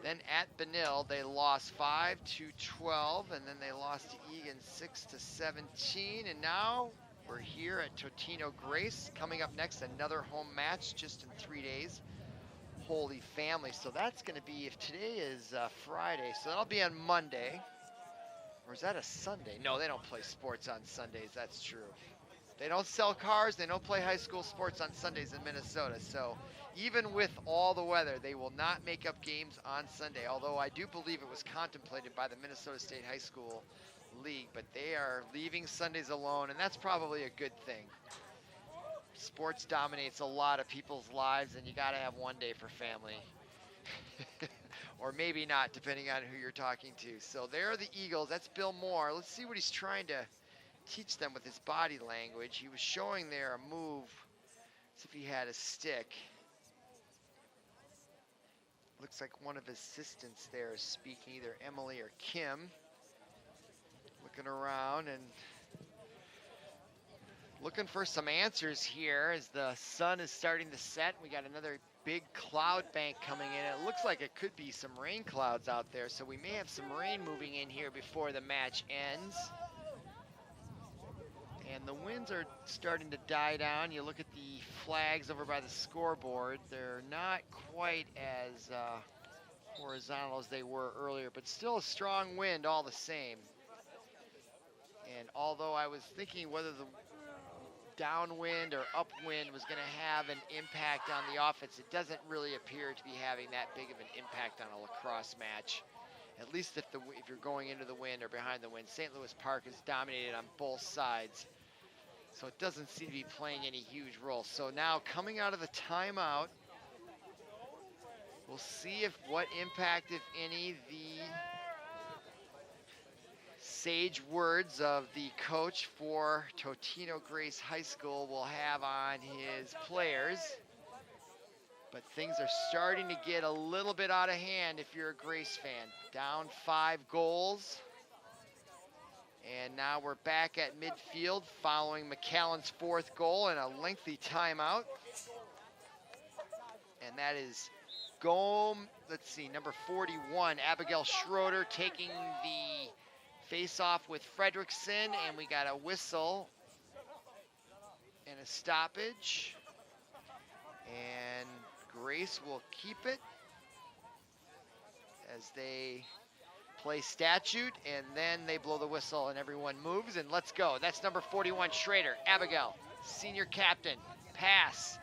Then at Benil, they lost 5-12, and then they lost to Egan 6-17, and now we're here at Totino-Grace. Coming up next, another home match just in 3 days. Holy Family. So that's going to be, if today is Friday, so that'll be on Monday. Or is that a Sunday? No, they don't play sports on Sundays. That's true. They don't sell cars. They don't play high school sports on Sundays in Minnesota. So even with all the weather, they will not make up games on Sunday. Although I do believe it was contemplated by the Minnesota State High School League. But they are leaving Sundays alone, and that's probably a good thing. Sports dominates a lot of people's lives, and you got to have one day for family. Or maybe not, depending on who you're talking to. So there are the Eagles. That's Bill Moore. Let's see what he's trying to teach them with his body language. He was showing there a move as if he had a stick. Looks like one of his assistants there is speaking, either Emily or Kim. Looking around and looking for some answers here as the sun is starting to set. We got another big cloud bank coming in. It looks like it could be some rain clouds out there, so we may have some rain moving in here before the match ends. And the winds are starting to die down. You look at the flags over by the scoreboard. They're not quite as horizontal as they were earlier, but still a strong wind all the same. And although I was thinking whether the downwind or upwind was going to have an impact on the offense, it doesn't really appear to be having that big of an impact on a lacrosse match. At least if you're going into the wind or behind the wind. St. Louis Park is dominated on both sides, so it doesn't seem to be playing any huge role. So now coming out of the timeout, we'll see if what impact, if any, the sage words of the coach for Totino-Grace High School will have on his players. But things are starting to get a little bit out of hand if you're a Grace fan. Down 5 goals. And now we're back at midfield following McAllen's 4th goal and a lengthy timeout. And that is number 41, Abigail Schroeder, taking the face-off with Fredrickson, and we got a whistle and a stoppage. And Grace will keep it as they play statute, and then they blow the whistle and everyone moves, and let's go. That's number 41, Schrader. Abigail, senior captain. Pass.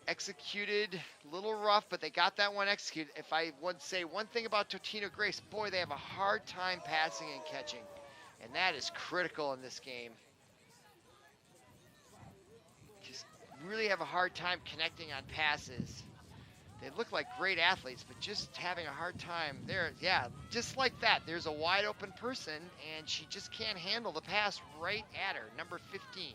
Executed, a little rough, but they got that one executed. If I would say one thing about Totino-Grace, boy, they have a hard time passing and catching, and that is critical in this game. Just really have a hard time connecting on passes. They look like great athletes, but just having a hard time there. Yeah, just like that. There's a wide open person, and she just can't handle the pass right at her, number 15.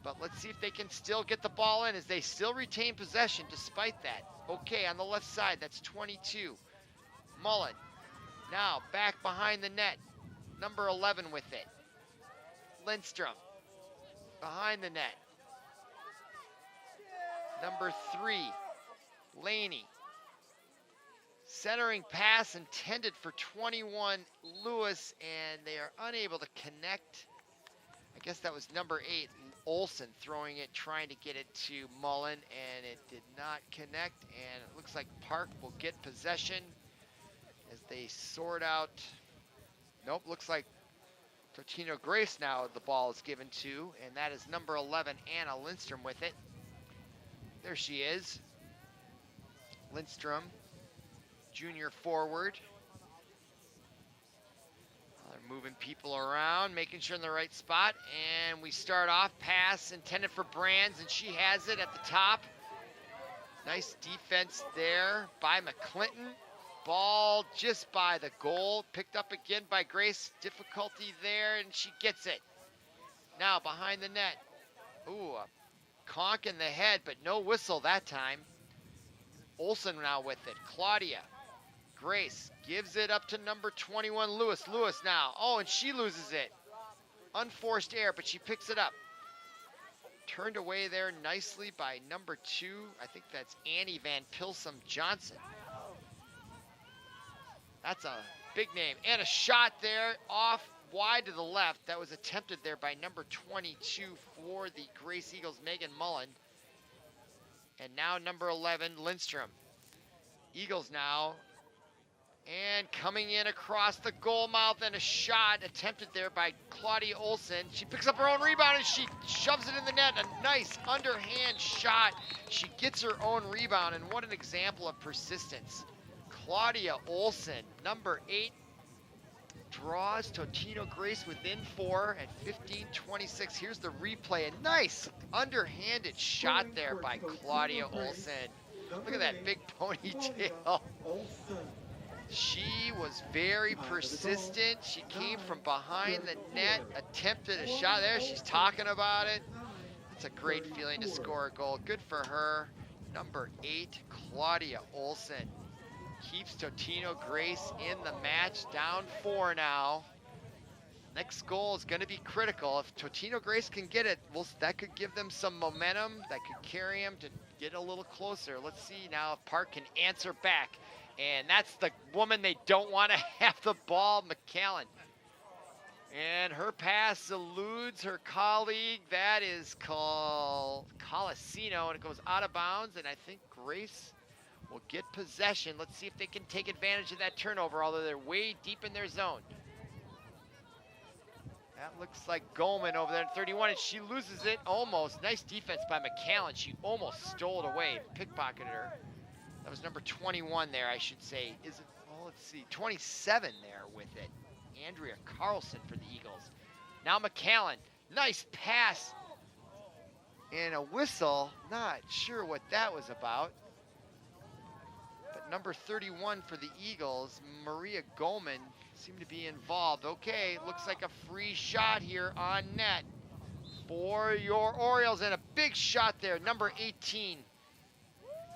But let's see if they can still get the ball in as they still retain possession despite that. Okay, on the left side, that's 22. Mullen. Now back behind the net. Number 11 with it. Lindstrom. Behind the net. Number 3. Laney. Centering pass intended for 21, Lewis, and they are unable to connect. I guess that was number 8, Olson, throwing it, trying to get it to Mullen, and it did not connect, and it looks like Park will get possession as they sort out. Nope, looks like Totino-Grace now the ball is given to, and that is number 11, Anna Lindstrom with it. There she is. Lindstrom, junior forward. They're moving people around, making sure in the right spot, and we start off pass intended for Brands, and she has it at the top. Nice defense there by McClinton. Ball just by the goal, picked up again by Grace. Difficulty there, and she gets it. Now behind the net. Ooh, a conk in the head, but no whistle that time. Olson now with it. Claudia. Grace gives it up to number 21, Lewis. Lewis now. Oh, and she loses it. Unforced error, but she picks it up. Turned away there nicely by number 2. I think that's Annie Van Pilsum Johnson. That's a big name. And a shot there off wide to the left. That was attempted there by number 22 for the Grace Eagles, Megan Mullen. And now number 11, Lindstrom. Eagles now. And coming in across the goal mouth, and a shot attempted there by Claudia Olson. She picks up her own rebound and she shoves it in the net. A nice underhand shot. She gets her own rebound, and what an example of persistence. Claudia Olson, number 8, draws Totino-Grace within 4 at 15:26. Here's the replay. A nice underhanded shot there by Claudia Olson. Look at that big ponytail. She was very persistent. She came from behind the net, attempted a shot there. She's talking about it. It's a great feeling to score a goal. Good for her. Number 8, Claudia Olson, keeps Totino-Grace in the match, down 4 now. Next goal is going to be critical. If Totino-Grace can get it, that could give them some momentum. That could carry them to get a little closer. Let's see now if Park can answer back. And that's the woman they don't want to have the ball, McCallan. And her pass eludes her colleague. That is called Colasino, and it goes out of bounds. And I think Grace will get possession. Let's see if they can take advantage of that turnover, although they're way deep in their zone. That looks like Goldman over there at 31, and she loses it almost. Nice defense by McCallan. She almost stole it away, pickpocketed her. That was number 21 there, I should say. Is it? Oh, let's see, 27 there with it. Andrea Carlson for the Eagles. Now McCallan, nice pass. And a whistle, not sure what that was about. But number 31 for the Eagles, Maria Goldman, seemed to be involved. Okay, looks like a free shot here on net for your Orioles, and a big shot there, number 18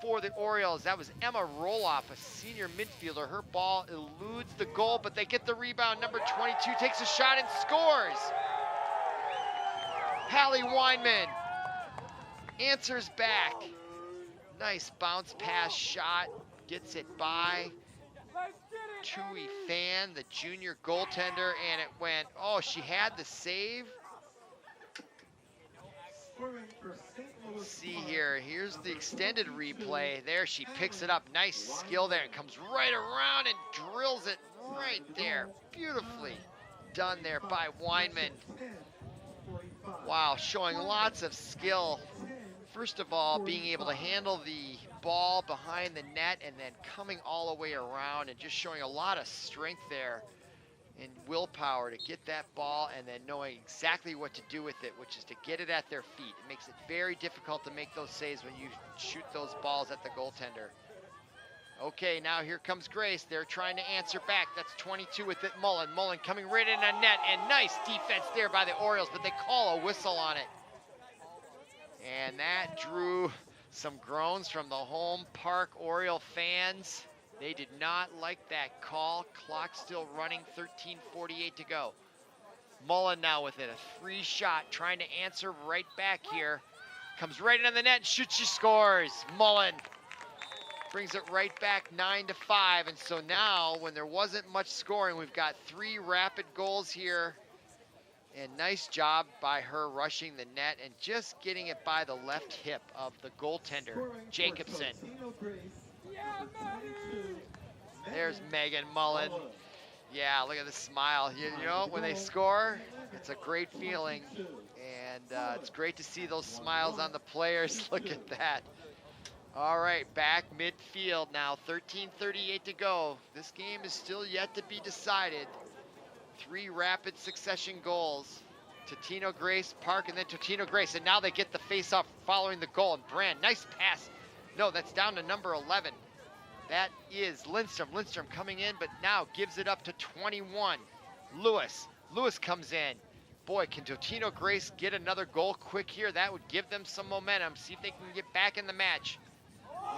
for the Orioles. That was Emma Roloff, a senior midfielder. Her ball eludes the goal, but they get the rebound. Number 22 takes a shot and scores. Hallie Weinman answers back. Nice bounce pass shot, gets it by Tui Fan, the junior goaltender, and it went, oh, she had the save. See here, here's the extended replay. There, she picks it up. Nice skill there. It comes right around and drills it right there. Beautifully done there by Weinman. Wow, showing lots of skill. First of all, being able to handle the ball behind the net and then coming all the way around and just showing a lot of strength there and willpower to get that ball and then knowing exactly what to do with it, which is to get it at their feet. It makes it very difficult to make those saves when you shoot those balls at the goaltender. Okay, now here comes Grace. They're trying to answer back. That's 22 with it, Mullen. Mullen coming right in on net, and nice defense there by the Orioles, but they call a whistle on it. And that drew some groans from the home Park Oriole fans. They did not like that call. Clock still running, 13:48 to go. Mullen now with it, a free shot, trying to answer right back here. Comes right into the net, shoots, she scores. Mullen brings it right back 9-5. And so now, when there wasn't much scoring, we've got 3 rapid goals here. And nice job by her rushing the net and just getting it by the left hip of the goaltender, Jacobson. There's Megan Mullen. Yeah, look at the smile. You know, when they score, it's a great feeling. And it's great to see those smiles on the players. Look at that. All right, back midfield now, 13:38 to go. This game is still yet to be decided. 3 rapid succession goals. Totino-Grace, Park, and then Totino-Grace. And now they get the face-off following the goal. And Brand, nice pass. No, that's down to number 11. That is Lindstrom. Lindstrom coming in, but now gives it up to 21. Lewis. Lewis comes in. Boy, can Totino-Grace get another goal quick here? That would give them some momentum. See if they can get back in the match.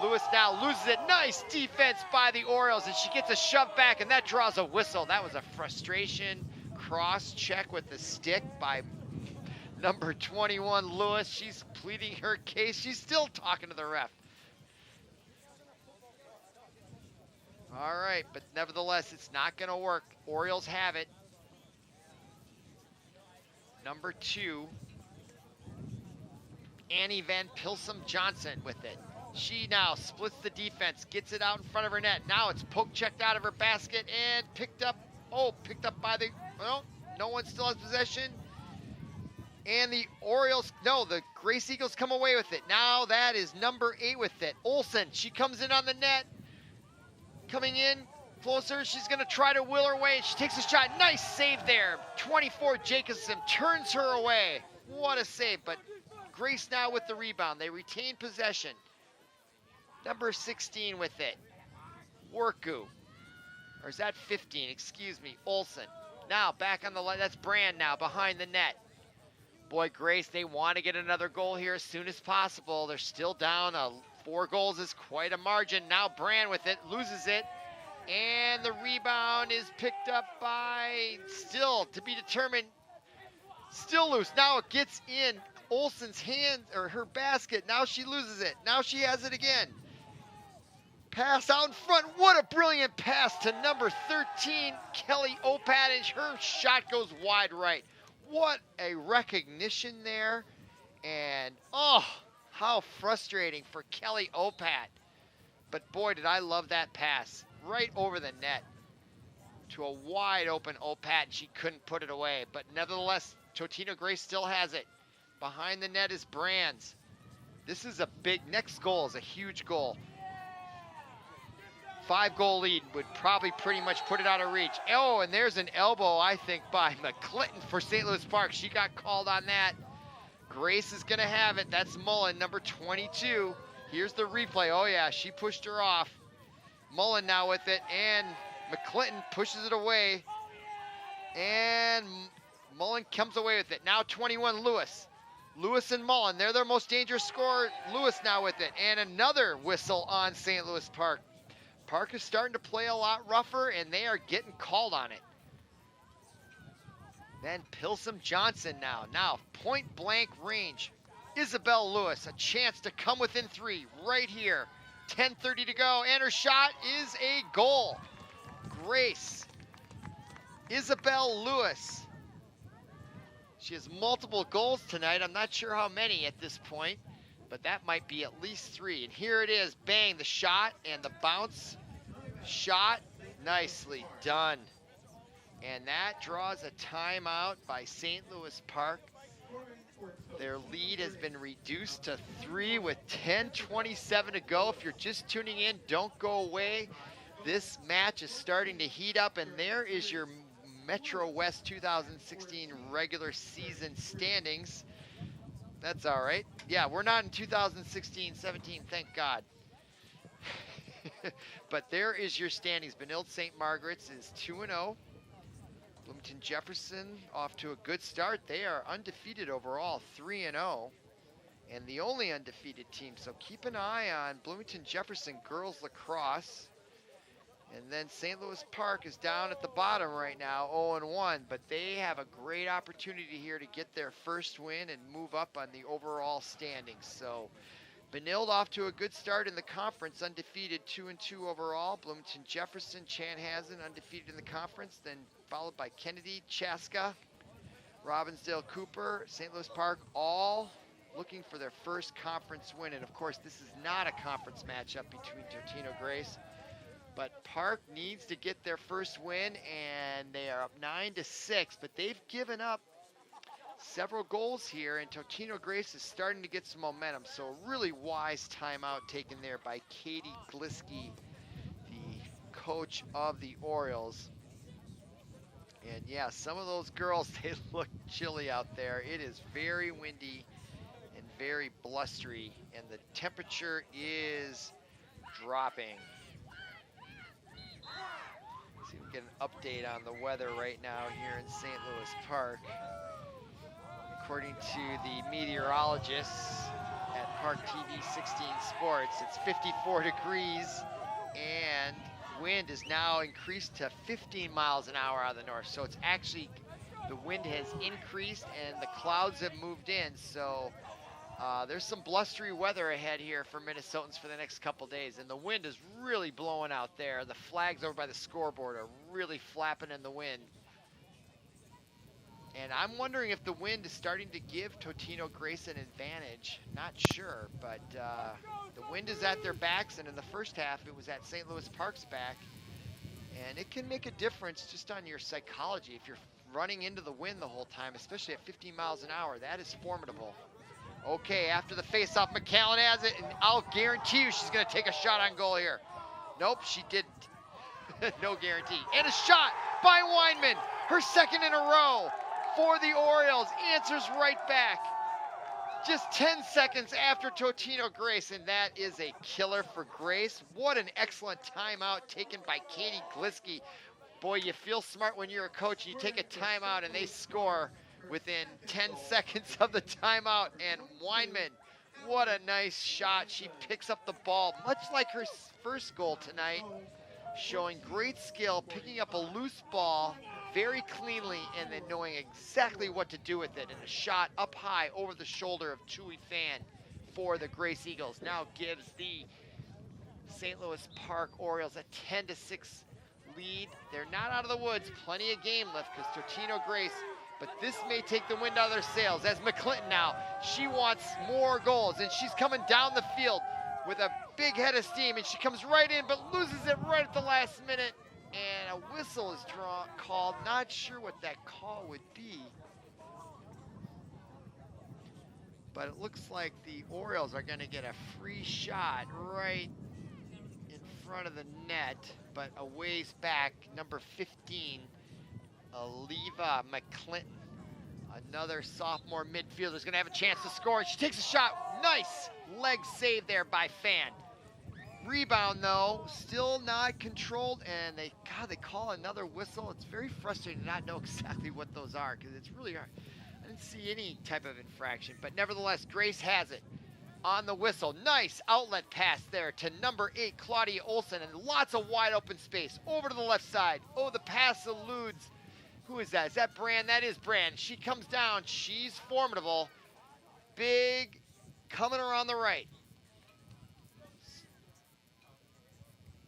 Lewis now loses it. Nice defense by the Orioles, and she gets a shove back, and that draws a whistle. That was a frustration cross check with the stick by number 21, Lewis. She's pleading her case. She's still talking to the ref. All right, but nevertheless, it's not going to work. Orioles have it. Number 2, Annie Van Pilsum-Johnson with it. She now splits the defense, gets it out in front of her net. Now it's poke checked out of her basket and picked up. Oh, picked up by the, well, no one still has possession. And the Orioles, no, the Grace Eagles come away with it. Now that is number 8 with it. Olsen, she comes in on the net. Coming in closer, she's gonna try to will her way. She takes a shot, nice save there. 24 Jacobson turns her away. What a save, but Grace now with the rebound. They retain possession. Number 16 with it. Worku. Or is that 15? Excuse me. Olsen. Now back on the line. That's Brand now behind the net. Boy, Grace, they want to get another goal here as soon as possible. They're still down. 4 goals is quite a margin. Now Brand with it. Loses it. And the rebound is picked up by, still to be determined, still loose. Now it gets in Olsen's hand, or her basket. Now she loses it. Now she has it again. Pass out in front. What a brilliant pass to number 13, Kelly Opat, and her shot goes wide right. What a recognition there. And, oh, how frustrating for Kelly Opat. But boy, did I love that pass. Right over the net to a wide open Opat. She couldn't put it away. But nevertheless, Totino-Grace still has it. Behind the net is Brands. This is a big, next goal is a huge goal. 5-goal lead would probably pretty much put it out of reach. Oh, and there's an elbow, I think, by McClinton for St. Louis Park. She got called on that. Grace is gonna have it. That's Mullen, number 22. Here's the replay. Oh yeah, she pushed her off. Mullen now with it, and McClinton pushes it away. And Mullen comes away with it. Now 21, Lewis. Lewis and Mullen, they're their most dangerous scorer. Lewis now with it, and another whistle on St. Louis Park. Park is starting to play a lot rougher, and they are getting called on it. Then Pilsum-Johnson now point blank range. Isabel Lewis, a chance to come within 3 right here. 10:30 to go, and her shot is a goal. Grace. Isabel Lewis. She has multiple goals tonight. I'm not sure how many at this point, but that might be at least 3. And here it is, bang, the shot and the bounce. Shot, nicely done. And that draws a timeout by St. Louis Park. Their lead has been reduced to 3 with 10:27 to go. If you're just tuning in, don't go away. This match is starting to heat up, and there is your Metro West 2016 regular season standings. That's all right. Yeah, we're not in 2016-17, thank God. But there is your standings. Benilde St. Margaret's is 2-0. Bloomington Jefferson off to a good start. They are undefeated overall, 3-0. And the only undefeated team, so keep an eye on Bloomington Jefferson girls lacrosse. And then St. Louis Park is down at the bottom right now, 0-1, but they have a great opportunity here to get their first win and move up on the overall standings. So Benilde off to a good start in the conference, undefeated, 2-2 overall. Bloomington Jefferson, Chanhassen undefeated in the conference, then followed by Kennedy, Chaska, Robbinsdale Cooper, St. Louis Park, all looking for their first conference win. And of course, this is not a conference matchup between Totino-Grace, but Park needs to get their first win, and they are up 9-6, but they've given up several goals here, and Totino-Grace is starting to get some momentum. So a really wise timeout taken there by Katie Gliski, the coach of the Orioles. And yeah, some of those girls, they look chilly out there. It is very windy and very blustery, and the temperature is dropping. Let's see if we get an update on the weather right now here in St. Louis Park. According to the meteorologists at ParkTV 16 Sports, it's 54 degrees, and wind is now increased to 15 miles an hour out of the north. So it's actually, the wind has increased and the clouds have moved in. So There's some blustery weather ahead here for Minnesotans for the next couple days, and the wind is really blowing out there. The flags over by the scoreboard are really flapping in the wind. And I'm wondering if the wind is starting to give Totino-Grace an advantage. Not sure, but the wind is at their backs, and in the first half, it was at St. Louis Park's back. And it can make a difference just on your psychology. If you're running into the wind the whole time, especially at 15 miles an hour, that is formidable. Okay, after the face-off, McAllen has it, and I'll guarantee you she's going to take a shot on goal here. Nope, she didn't. No guarantee. And a shot by Weinman, her second in a row for the Orioles, answers right back. Just 10 seconds after Totino-Grace, and that is a killer for Grace. What an excellent timeout taken by Katie Gliski. Boy, you feel smart when you're a coach. You take a timeout and they score within 10 seconds of the timeout. And Weinman, what a nice shot. She picks up the ball, much like her first goal tonight, showing great skill, picking up a loose ball very cleanly and then knowing exactly what to do with it. And a shot up high over the shoulder of Tui Fan for the Grace Eagles now gives the St. Louis Park Orioles a 10-6 lead. They're not out of the woods, plenty of game left because Totino-Grace, but this may take the wind out of their sails as McClinton now, she wants more goals and she's coming down the field with a big head of steam and she comes right in but loses it right at the last minute. And a whistle is called. Not sure what that call would be. But it looks like the Orioles are going to get a free shot right in front of the net. But a ways back, number 15, Aliva McClinton. Another sophomore midfielder is going to have a chance to score. And she takes a shot. Nice leg save there by Fan. Rebound though, still not controlled, and they call another whistle. It's very frustrating to not know exactly what those are because it's really hard. I didn't see any type of infraction, but nevertheless, Grace has it on the whistle. Nice outlet pass there to number 8, Claudia Olson, and lots of wide open space over to the left side. Oh, the pass eludes. Who is that? Is that Brand? That is Brand. She comes down. She's formidable. Big coming around the right.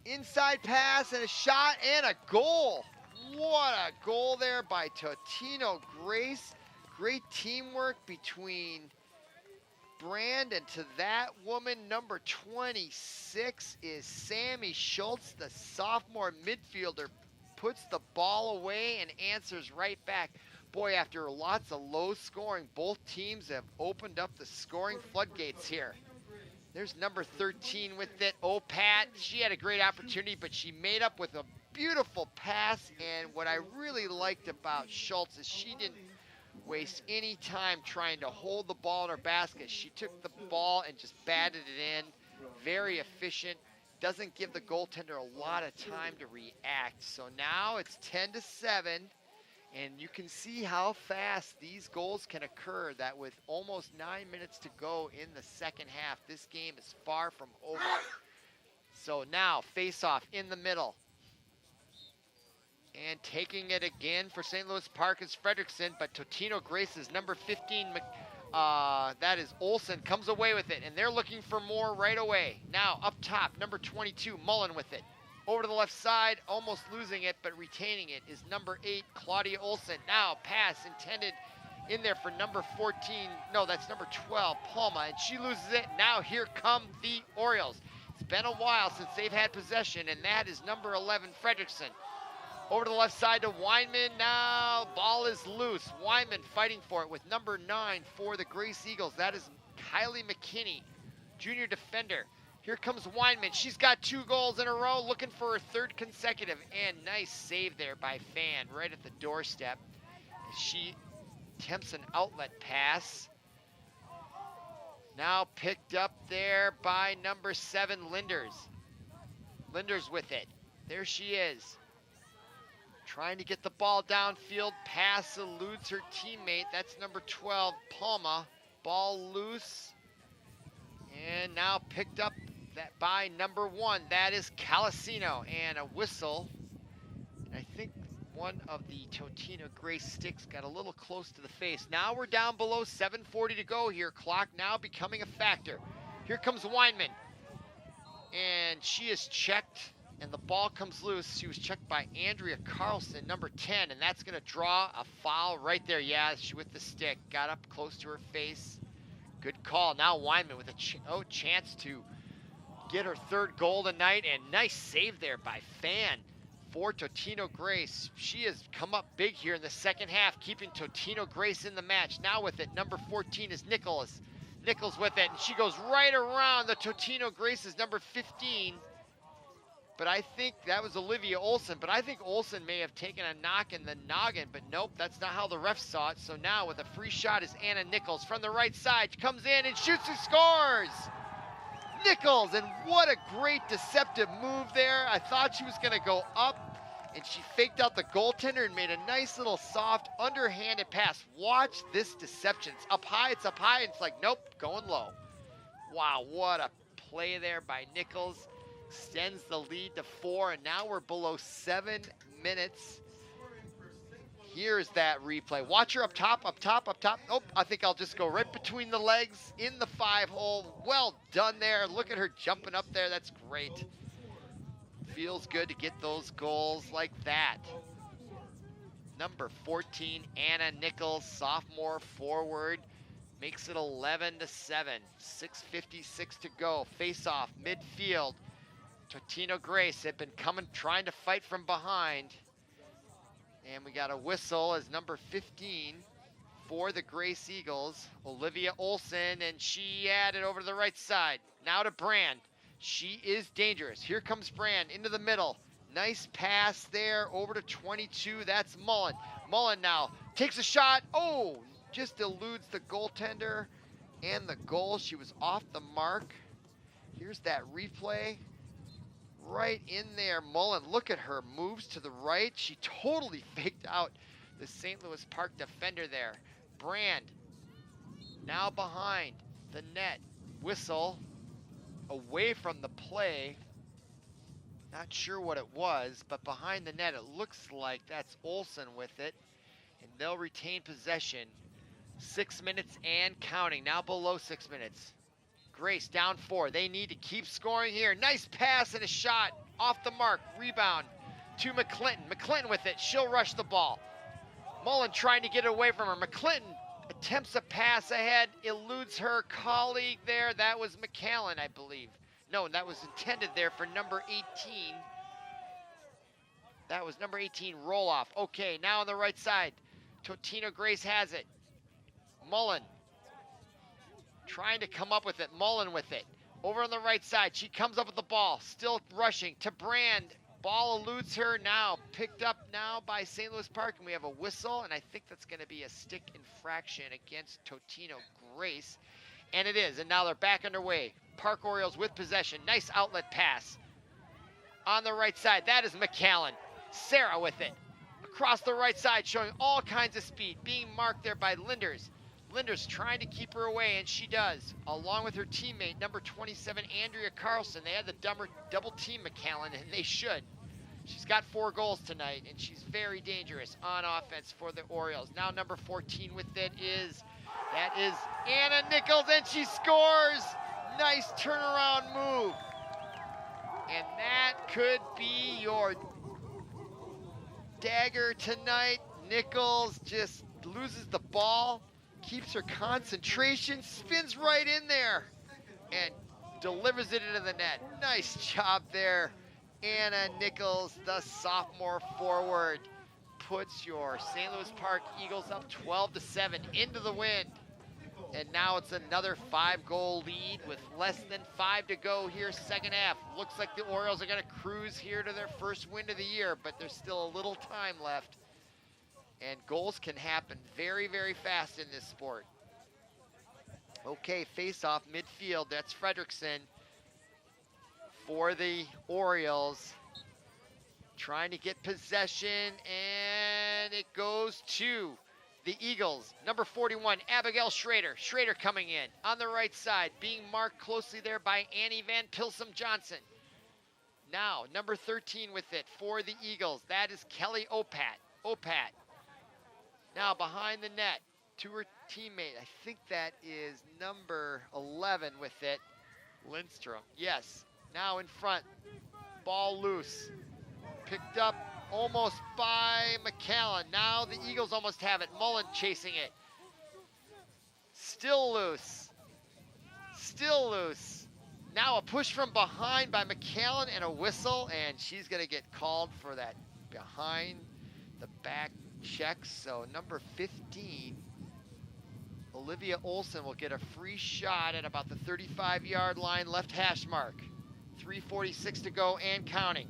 Inside pass and a shot and a goal. What a goal there by Totino-Grace. Great teamwork between Brand and to that woman, number 26 is Sammy Schultz, the sophomore midfielder, puts the ball away and answers right back. Boy, after lots of low scoring, both teams have opened up the scoring floodgates here. There's number 13 with it. Oh, Pat, she had a great opportunity, but she made up with a beautiful pass. And what I really liked about Schultz is she didn't waste any time trying to hold the ball in her basket. She took the ball and just batted it in. Very efficient. Doesn't give the goaltender a lot of time to react. So now it's 10-7. And you can see how fast these goals can occur, that with almost 9 minutes to go in the second half, this game is far from over. So now, face-off in the middle. And taking it again for St. Louis Park is Fredrickson, but Totino-Grace's number 15, that is Olson, comes away with it, and they're looking for more right away. Now, up top, number 22, Mullen with it. Over to the left side, almost losing it, but retaining it is number 8, Claudia Olson. Now, pass intended in there for number 14. No, that's number 12, Palma, and she loses it. Now, here come the Orioles. It's been a while since they've had possession, and that is number 11, Fredrickson. Over to the left side to Weinman. Now, ball is loose. Weinman fighting for it with number 9 for the Grace Eagles. That is Kylie McKinney, junior defender. Here comes Weinman. She's got 2 goals in a row, looking for her 3rd consecutive. And nice save there by Fan right at the doorstep. She attempts an outlet pass. Now picked up there by number 7, Linders. Linders with it. There she is. Trying to get the ball downfield. Pass eludes her teammate. That's number 12, Palma. Ball loose. And now picked up that by number 1. That is Calasino. And a whistle. And I think one of the Totino-Grace sticks got a little close to the face. Now we're down below 7:40 to go here. Clock now becoming a factor. Here comes Weinman. And she is checked, and the ball comes loose. She was checked by Andrea Carlson, number 10, and that's going to draw a foul right there. Yeah, she with the stick. Got up close to her face. Good call. Now Weinman with a chance to get her third goal tonight, and nice save there by Fan for Totino-Grace. She has come up big here in the second half, keeping Totino-Grace in the match. Now with it, number 14 is Nichols. Nichols with it, and she goes right around the Totino-Grace's number 15. But I think that was Olivia Olson, but I think Olson may have taken a knock in the noggin, but nope, that's not how the ref saw it. So now with a free shot is Anna Nichols from the right side. She comes in and shoots and scores! Nichols, and what a great deceptive move there. I thought she was gonna go up, and she faked out the goaltender and made a nice little soft underhanded pass. Watch this deception. It's up high, and it's like, nope, going low. Wow, what a play there by Nichols. Extends the lead to 4, and now we're below 7 minutes. Here's that replay. Watch her up top. Oh, I think I'll just go right between the legs in the 5-hole. Well done there. Look at her jumping up there. That's great. Feels good to get those goals like that. Number 14, Anna Nichols, sophomore forward, makes it 11-7. 6:56 to go. Face off midfield. Totino-Grace had been trying to fight from behind. And we got a whistle as number 15 for the Grace Eagles, Olivia Olson, and she had it over to the right side. Now to Brand. She is dangerous. Here comes Brand into the middle. Nice pass there over to 22. That's Mullen. Mullen now takes a shot. Oh, just eludes the goaltender and the goal. She was off the mark. Here's that replay. Right in there, Mullen, look at her, moves to the right. She totally faked out the St. Louis Park defender there. Brand, now behind the net. Whistle, away from the play. Not sure what it was, but behind the net, it looks like that's Olson with it. And they'll retain possession. 6 minutes and counting, now below 6 minutes. Grace down 4. They need to keep scoring here. Nice pass and a shot off the mark. Rebound to McClinton. McClinton with it. She'll rush the ball. Mullen trying to get it away from her. McClinton attempts a pass ahead, eludes her colleague there. That was McCallan, I believe. No, that was intended there for number 18. That was number 18, roll off. Okay, now on the right side, Totino-Grace has it. Mullen trying to come up with it. Mullen with it. Over on the right side, she comes up with the ball. Still rushing to Brand. Ball eludes her now. Picked up now by St. Louis Park, and we have a whistle, and I think that's going to be a stick infraction against Totino-Grace. And it is, and now they're back underway. Park Orioles with possession. Nice outlet pass. On the right side, that is McCallan. Sarah with it. Across the right side, showing all kinds of speed. Being marked there by Linders. Linders trying to keep her away, and she does, along with her teammate, number 27, Andrea Carlson. They had the double team McCallan, and they should. She's got 4 goals tonight, and she's very dangerous on offense for the Orioles. Now number 14 with it is Anna Nichols, and she scores! Nice turnaround move. And that could be your dagger tonight. Nichols just loses the ball, keeps her concentration, spins right in there, and delivers it into the net. Nice job there. Anna Nichols, the sophomore forward, puts your St. Louis Park Eagles up 12-7 into the wind. And now it's another 5-goal lead with less than 5 to go here, second half. Looks like the Orioles are going to cruise here to their first win of the year, but there's still a little time left. And goals can happen very, very fast in this sport. Okay, face-off midfield. That's Fredrickson for the Orioles. Trying to get possession, and it goes to the Eagles. Number 41, Abigail Schrader. Schrader coming in on the right side, being marked closely there by Annie Van Pilsum Johnson. Now, number 13 with it for the Eagles. That is Kelly Opat. Opat. Now, behind the net to her teammate. I think that is number 11 with it. Lindstrom. Yes. Now in front. Ball loose. Picked up almost by McAllen. Now the Eagles almost have it. Mullen chasing it. Still loose. Still loose. Now a push from behind by McAllen and a whistle, and she's going to get called for that behind the back check. So number 15, Olivia Olson, will get a free shot at about the 35-yard line, left hash mark. 3:46 to go and counting.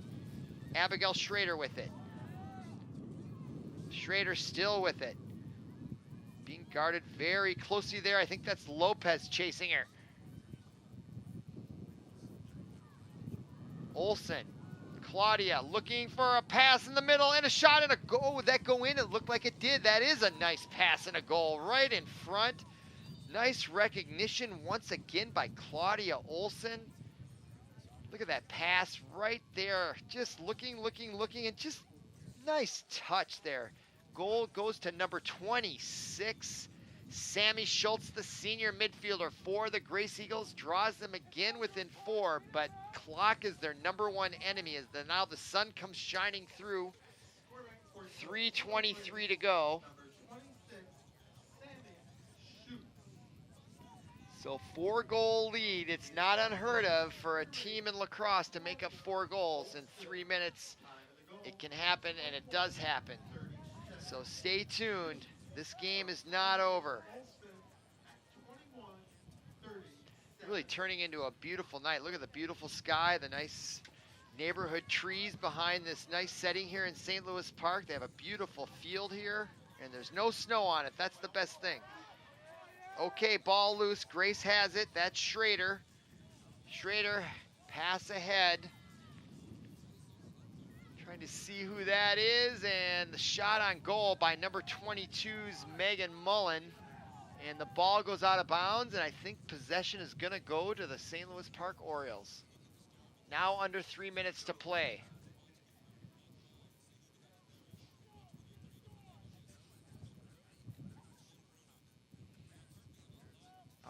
Abigail Schrader with it. Schrader still with it. Being guarded very closely there. I think that's Lopez chasing her. Olson, Claudia looking for a pass in the middle and a shot and a goal. Would that go in? It looked like it did. That is a nice pass and a goal right in front. Nice recognition once again by Claudia Olson. Look at that pass right there. Just looking, and just nice touch there. Goal goes to number 26, Sammy Schultz, the senior midfielder for the Grace Eagles. Draws them again within 4, but clock is their number one enemy as now the sun comes shining through. 3:23 to go. So 4-goal lead. It's not unheard of for a team in lacrosse to make up 4 goals in 3 minutes. It can happen, and it does happen. So stay tuned. This game is not over. Really turning into a beautiful night. Look at the beautiful sky, the nice neighborhood trees behind this nice setting here in St. Louis Park. They have a beautiful field here, and there's no snow on it. That's the best thing. Okay, ball loose. Grace has it. That's Schrader. Schrader, pass ahead. Trying to see who that is, and the shot on goal by number 22's Megan Mullen. And the ball goes out of bounds, and I think possession is going to go to the St. Louis Park Orioles. Now under 3 minutes to play.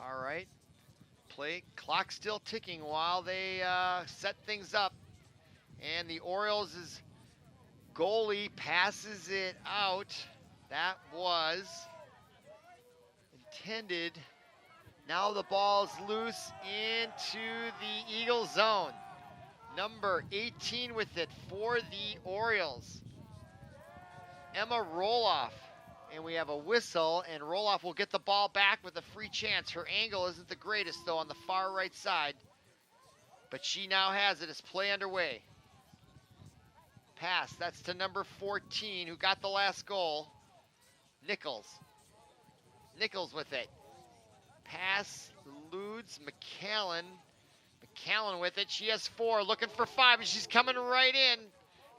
All right, clock still ticking while they set things up. And the Orioles' goalie passes it out. That was intended. Now the ball's loose into the Eagle zone. Number 18 with it for the Orioles. Emma Roloff. And we have a whistle, and Roloff will get the ball back with a free chance. Her angle isn't the greatest, though, on the far right side. But she now has it as play underway. Pass, that's to number 14, who got the last goal. Nichols. Nichols with it. Pass eludes McAllen. McAllen with it. She has 4, looking for 5, and she's coming right in.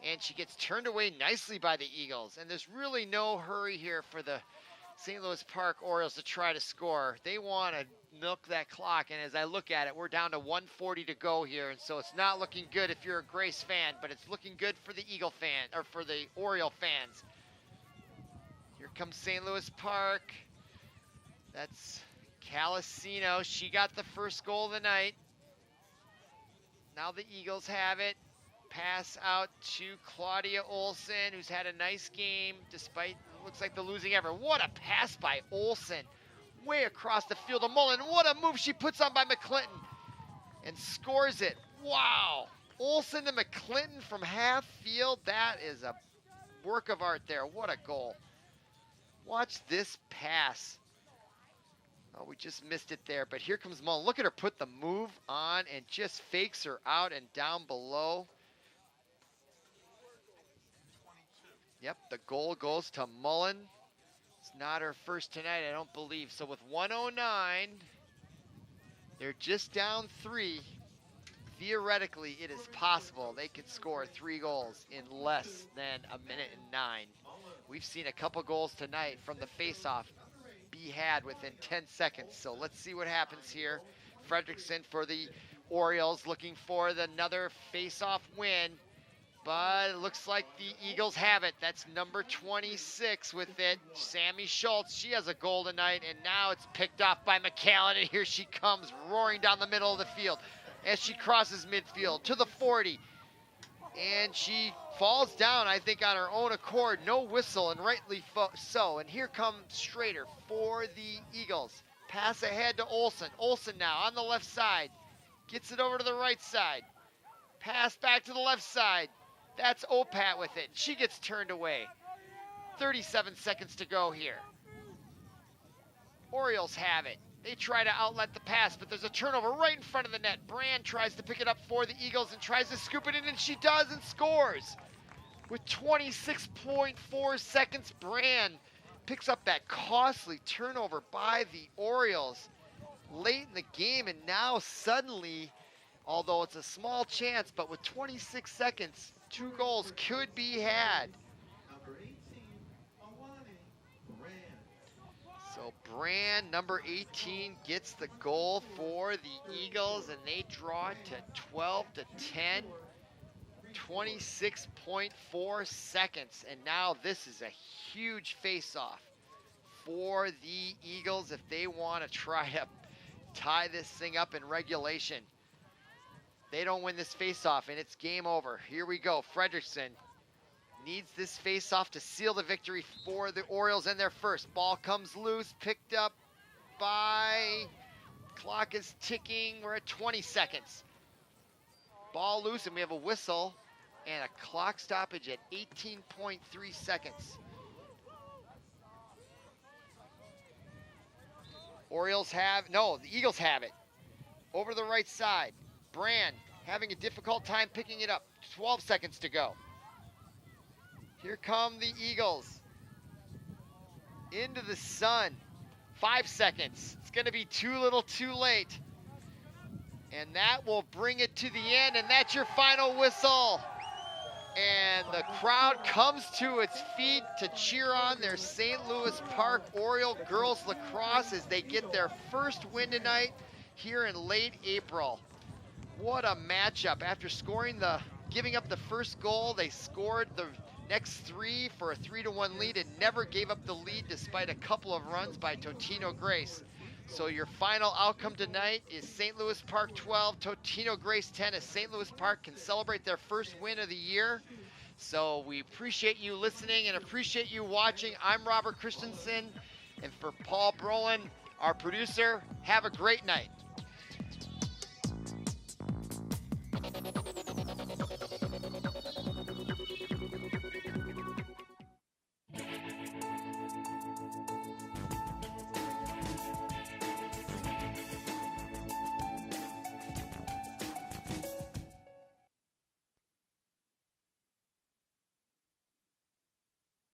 And she gets turned away nicely by the Eagles. And there's really no hurry here for the St. Louis Park Orioles to try to score. They want to milk that clock. And as I look at it, we're down to 1:40 to go here. And so it's not looking good if you're a Grace fan, but it's looking good for the Eagle fan, or for the Oriole fans. Here comes St. Louis Park. That's Calasino. She got the first goal of the night. Now the Eagles have it. Pass out to Claudia Olson, who's had a nice game despite, looks like the losing effort. What a pass by Olson. Way across the field to Mullen. What a move she puts on by McClinton and scores it. Wow. Olson to McClinton from half field. That is a work of art there. What a goal. Watch this pass. Oh, we just missed it there, but here comes Mullen. Look at her put the move on and just fakes her out and down below. Yep, the goal goes to Mullen. It's not her first tonight, I don't believe. So with 1:09, they're just down 3. Theoretically, it is possible they could score 3 goals in less than 1:09. We've seen a couple goals tonight from the face-off be had within 10 seconds. So let's see what happens here. Fredrickson for the Orioles looking for another face-off win, but it looks like the Eagles have it. That's number 26 with it, Sammy Schultz. She has a goal tonight, and now it's picked off by McAllen, and here she comes roaring down the middle of the field as she crosses midfield to the 40. And she falls down, I think, on her own accord. No whistle, and rightly so. And here comes Schrader for the Eagles. Pass ahead to Olsen. Olsen now on the left side. Gets it over to the right side. Pass back to the left side. That's Opat with it. She gets turned away. 37 seconds to go here. Orioles have it. They try to outlet the pass, but there's a turnover right in front of the net. Brand tries to pick it up for the Eagles and tries to scoop it in, and she does and scores. With 26.4 seconds, Brand picks up that costly turnover by the Orioles late in the game, and now suddenly, although it's a small chance, but with 26 seconds, 2 goals could be had. So Brand, number 18, gets the goal for the Eagles, and they draw it to 12-10, 26.4 seconds. And now this is a huge face-off for the Eagles if they want to try to tie this thing up in regulation. They don't win this face-off, and it's game over. Here we go. Fredrickson needs this face-off to seal the victory for the Orioles and their first. Ball comes loose, picked up by, clock is ticking, we're at 20 seconds. Ball loose, and we have a whistle and a clock stoppage at 18.3 seconds. The Eagles have it. Over to the right side. Brand having a difficult time picking it up. 12 seconds to go. Here come the Eagles. Into the sun. 5 seconds. It's going to be too little too late. And that will bring it to the end, and that's your final whistle. And the crowd comes to its feet to cheer on their St. Louis Park Oriole girls lacrosse as they get their first win tonight here in late April. What a matchup. After giving up the first goal, they scored the next 3 for a 3-1 lead and never gave up the lead despite a couple of runs by Totino-Grace. So your final outcome tonight is St. Louis Park 12, Totino-Grace 10, as St. Louis Park can celebrate their first win of the year. So we appreciate you listening and appreciate you watching. I'm Robert Christensen, and for Paul Brolin, our producer, have a great night.